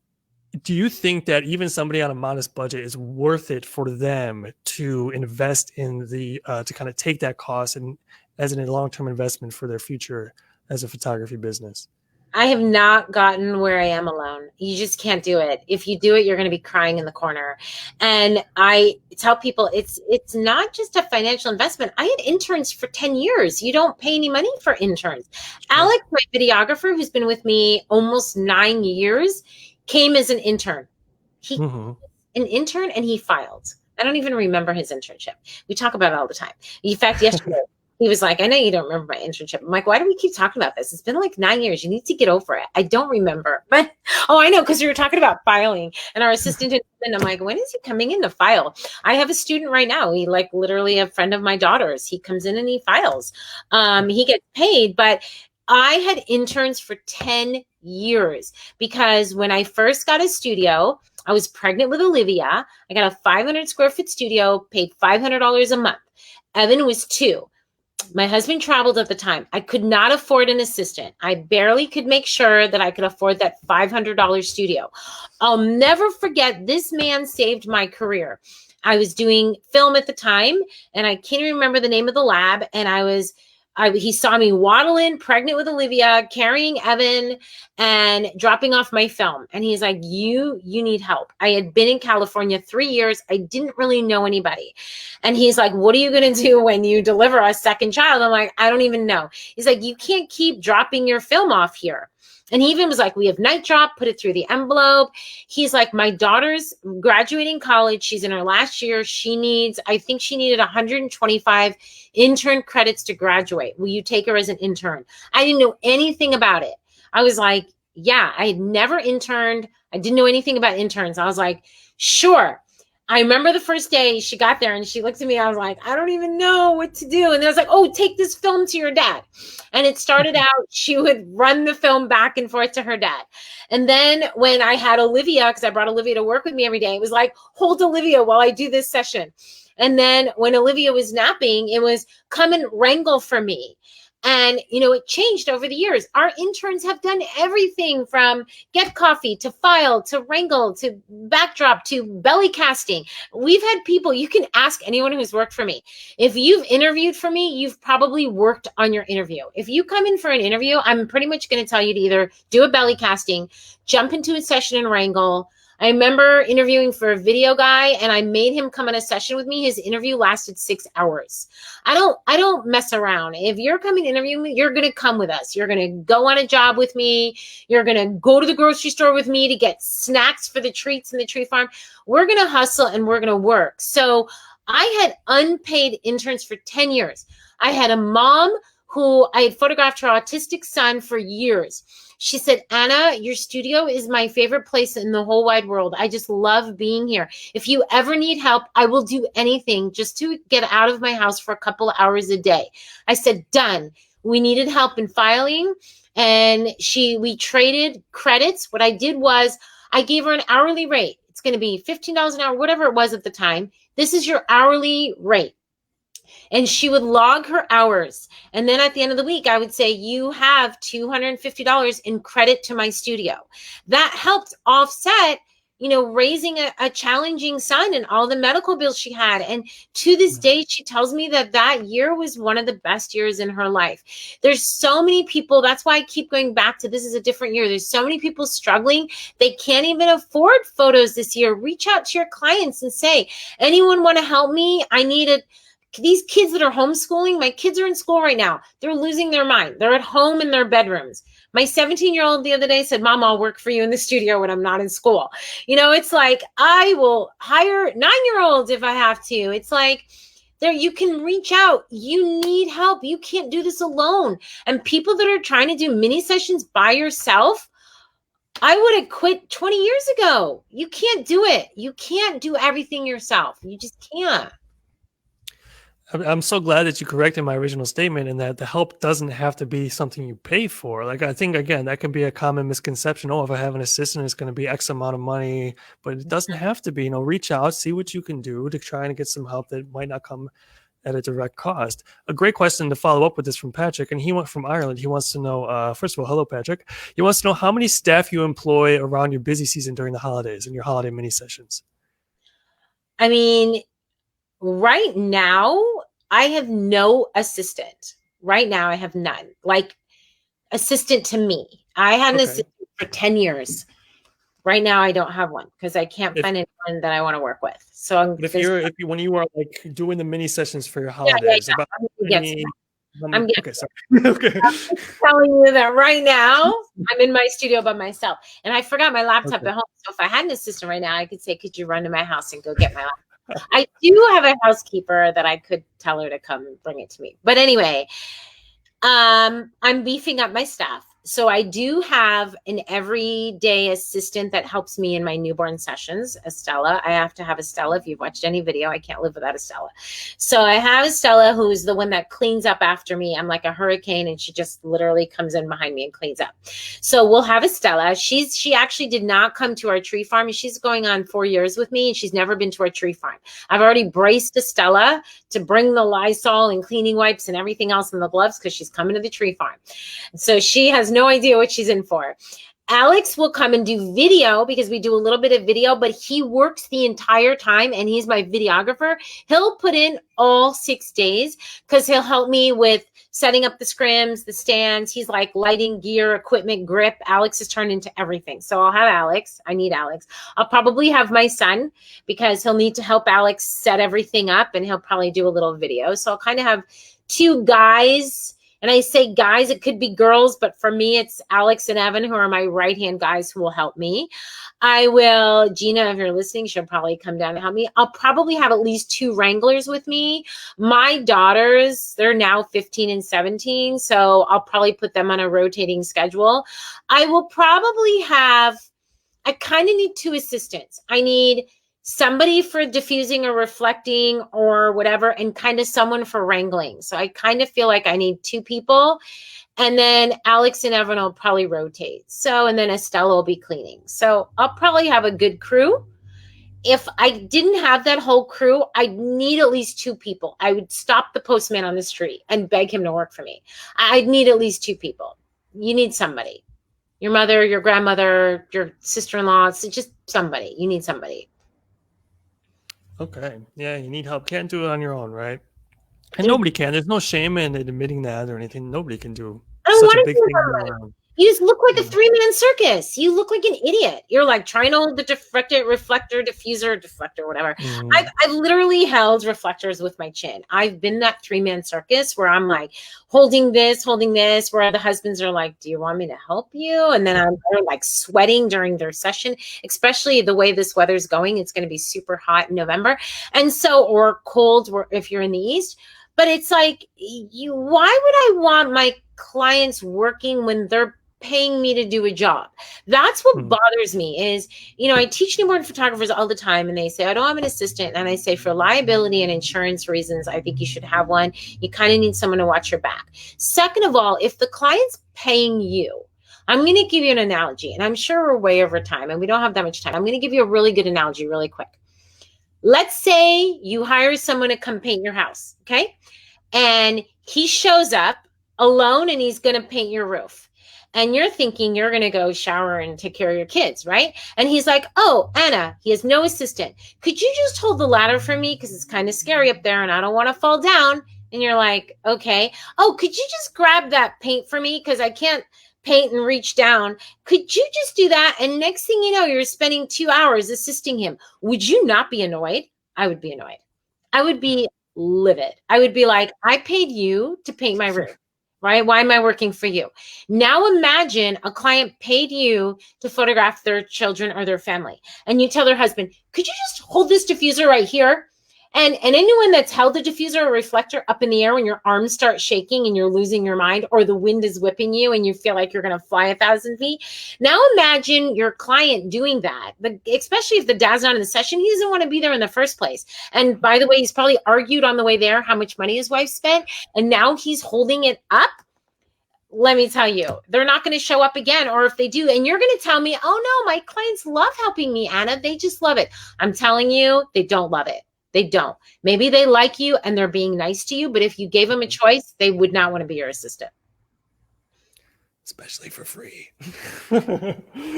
you think that even somebody on a modest budget is worth it for them to invest in to kind of take that cost and as a long-term investment for their future as a photography business? I have not gotten where I am alone. You just can't do it. If you do it, you're going to be crying in the corner. And I tell people it's not just a financial investment. I had interns for 10 years. You don't pay any money for interns. Yeah. Alex, my videographer, who's been with me almost 9 years, came as an intern. He an intern and he filed. I don't even remember his internship. We talk about it all the time. In fact, yesterday, he was like, I know you don't remember my internship. I'm like, why do we keep talking about this? It's been like 9 years. You need to get over it. I don't remember. But, I know, because we were talking about filing. And our assistant, and I'm like, when is he coming in to file? I have a student right now. He literally a friend of my daughter's. He comes in and he files. He gets paid. But I had interns for 10 years because when I first got a studio, I was pregnant with Olivia. I got a 500 square foot studio, paid $500 a month. Evan was 2. My husband traveled at the time. I could not afford an assistant. I barely could make sure that I could afford that $500 studio. I'll never forget, this man saved my career. I was doing film at the time, and I can't even remember the name of the lab. And he saw me waddle in, pregnant with Olivia, carrying Evan, and dropping off my film. And he's like, you need help. I had been in California 3 years. I didn't really know anybody. And he's like, what are you going to do when you deliver a second child? I'm like, I don't even know. He's like, you can't keep dropping your film off here. And he even was like, we have night drop, put it through the envelope. He's like, my daughter's graduating college. She's in her last year. I think she needed 125 intern credits to graduate. Will you take her as an intern? I didn't know anything about it. I was like, yeah, I had never interned. I didn't know anything about interns. I was like, sure. I remember the first day she got there and she looked at me. I was like, I don't even know what to do. And I was like, oh, take this film to your dad. And it started out, she would run the film back and forth to her dad. And then when I had Olivia, because I brought Olivia to work with me every day, it was like, hold Olivia while I do this session. And then when Olivia was napping, it was come and wrangle for me. And, it changed over the years. Our interns have done everything from get coffee to file to wrangle to backdrop to belly casting. We've had people, you can ask anyone who's worked for me. If you've interviewed for me, you've probably worked on your interview. If you come in for an interview, I'm pretty much going to tell you to either do a belly casting, jump into a session and wrangle. I remember interviewing for a video guy and I made him come on a session with me. His interview lasted 6 hours. I don't mess around. If you're coming to interview me, you're going to come with us. You're going to go on a job with me. You're going to go to the grocery store with me to get snacks for the treats in the tree farm. We're going to hustle and we're going to work. So I had unpaid interns for 10 years. I had a mom who I had photographed her autistic son for years. She said, Anna, your studio is my favorite place in the whole wide world. I just love being here. If you ever need help, I will do anything just to get out of my house for a couple of hours a day. I said, done. We needed help in filing and we traded credits. What I did was I gave her an hourly rate. It's going to be $15 an hour, whatever it was at the time. This is your hourly rate. And she would log her hours. And then at the end of the week, I would say, you have $250 in credit to my studio. That helped offset, raising a challenging son and all the medical bills she had. And to this day, she tells me that year was one of the best years in her life. There's so many people. That's why I keep going back to this is a different year. There's so many people struggling. They can't even afford photos this year. Reach out to your clients and say, anyone want to help me? I need these kids that are homeschooling, my kids are in school right now. They're losing their mind. They're at home in their bedrooms. My 17-year-old the other day said, Mom, I'll work for you in the studio when I'm not in school. It's like, I will hire 9-year-olds if I have to. It's like, there, you can reach out. You need help. You can't do this alone. And people that are trying to do mini sessions by yourself, I would have quit 20 years ago. You can't do it. You can't do everything yourself. You just can't. I'm so glad that you corrected my original statement and that the help doesn't have to be something you pay for. Like, I think, again, that can be a common misconception. Oh, if I have an assistant, it's going to be X amount of money, but it doesn't have to be. Reach out, see what you can do to try and get some help that might not come at a direct cost. A great question to follow up with this from Patrick, and he went from Ireland. He wants to know, first of all, hello, Patrick. He wants to know how many staff you employ around your busy season during the holidays and your holiday mini sessions. I mean, right now, I have no assistant. Right now, I have none. Like, assistant to me. I had an assistant for 10 years. Right now, I don't have one because I can't find anyone that I want to work with. So when you are like doing the mini sessions for your holidays, I'm telling you that right now I'm in my studio by myself, and I forgot my laptop at home. So if I had an assistant right now, I could say, "Could you run to my house and go get my laptop?" I do have a housekeeper that I could tell her to come and bring it to me. But anyway, I'm beefing up my staff. So I do have an everyday assistant that helps me in my newborn sessions, Estella. I have to have Estella. If you've watched any video, I can't live without Estella. So I have Estella, who's the one that cleans up after me. I'm like a hurricane, and she just literally comes in behind me and cleans up. So we'll have Estella. She actually did not come to our tree farm. She's going on 4 years with me, and she's never been to our tree farm. I've already braced Estella to bring the Lysol and cleaning wipes and everything else in the gloves because she's coming to the tree farm. So she has no idea what she's in for. Alex will come and do video because we do a little bit of video, but he works the entire time and he's my videographer. He'll put in all 6 days because he'll help me with setting up the scrims, the stands. He's like lighting gear, equipment, grip. Alex has turned into everything. So I'll have Alex. I need Alex. I'll probably have my son because he'll need to help Alex set everything up and he'll probably do a little video. So I'll kind of have 2 guys. And I say guys, it could be girls, but for me, it's Alex and Evan, who are my right-hand guys who will help me. Gina, if you're listening, she'll probably come down and help me. I'll probably have at least 2 wranglers with me. My daughters, they're now 15 and 17, so I'll probably put them on a rotating schedule. I will probably have, I kind of need 2 assistants. I need somebody for diffusing or reflecting or whatever, and kind of someone for wrangling. So I kind of feel like I need 2 people. And then Alex and Evan will probably rotate. So, and then Estella will be cleaning. So I'll probably have a good crew. If I didn't have that whole crew, I'd need at least 2 people. I would stop the postman on the street and beg him to work for me. I'd need at least 2 people. You need somebody. Your mother, your grandmother, your sister-in-law. It's just somebody. You need somebody. Okay. Yeah, you need help. Can't do it on your own, right? And nobody can. There's no shame in admitting that or anything. Nobody can do I don't such want a to big do thing on it. their own. You just look like a Yeah. 3-man circus. You look like an idiot. You're like trying to hold the reflector, deflector, whatever. Mm. I've literally held reflectors with my chin. I've been that 3-man circus where I'm like holding this, where the husbands are like, do you want me to help you? And then they're like sweating during their session, especially the way this weather's going. It's going to be super hot in November. And so, or cold if you're in the East. But it's like, why would I want my clients working when they're paying me to do a job? That's what bothers me is, I teach newborn photographers all the time, and they say, I don't have an assistant. And I say, for liability and insurance reasons, I think you should have one. You kind of need someone to watch your back. Second of all, if the client's paying you, I'm going to give you an analogy, and I'm sure we're way over time and we don't have that much time. I'm going to give you a really good analogy really quick. Let's say you hire someone to come paint your house, okay? And he shows up alone and he's going to paint your roof. And you're thinking you're going to go shower and take care of your kids, right? And he's like, oh, Anna, he has no assistant. Could you just hold the ladder for me? Because it's kind of scary up there and I don't want to fall down. And you're like, okay. Oh, could you just grab that paint for me? Because I can't paint and reach down. Could you just do that? And next thing you know, you're spending 2 hours assisting him. Would you not be annoyed? I would be annoyed. I would be livid. I would be like, I paid you to paint my roof, right? Why am I working for you? Now imagine a client paid you to photograph their children or their family. And you tell their husband, could you just hold this diffuser right here? And anyone that's held a diffuser or reflector up in the air when your arms start shaking and you're losing your mind, or the wind is whipping you and you feel like you're going to fly 1,000 feet. Now imagine your client doing that, but especially if the dad's not in the session, he doesn't want to be there in the first place. And by the way, he's probably argued on the way there how much money his wife spent. And now he's holding it up. Let me tell you, they're not going to show up again. Or if they do, and you're going to tell me, oh no, my clients love helping me, Anna. They just love it. I'm telling you, they don't love it. They don't. Maybe they like you and they're being nice to you, but if you gave them a choice, they would not want to be your assistant. Especially for free.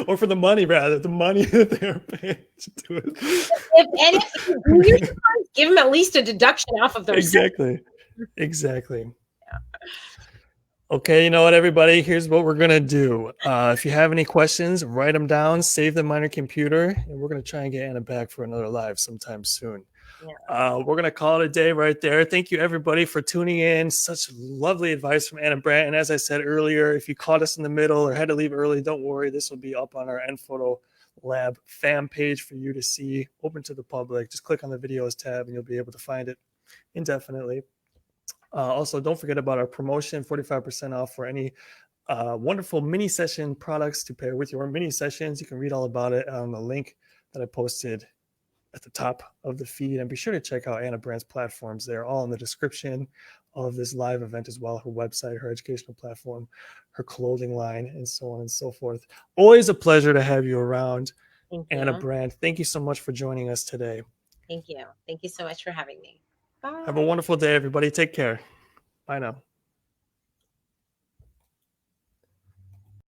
Or for the money, rather. The money that they're paying to do it. If give them at least a deduction off of their Exactly. Yeah. Okay, you know what, everybody? Here's what we're going to do. If you have any questions, write them down, save them on your computer, and we're going to try and get Anna back for another live sometime soon. Yeah. We're going to call it a day right there. Thank you, everybody, for tuning in. Such lovely advice from Ana Brandt. And as I said earlier, if you caught us in the middle or had to leave early, don't worry. This will be up on our nPhoto Lab fan page for you to see, open to the public. Just click on the videos tab and you'll be able to find it indefinitely. Also, don't forget about our promotion, 45% off for any wonderful mini session products to pair with your mini sessions. You can read all about it on the link that I posted at the top of the feed, and be sure to check out Ana Brandt's platforms. They're all in the description of this live event as well. Her website, her educational platform, her clothing line, and so on and so forth. Always a pleasure to have you around, Ana Brandt. Thank you so much for joining us today. Thank you. Thank you so much for having me. Bye. Have a wonderful day, everybody. Take care. Bye now.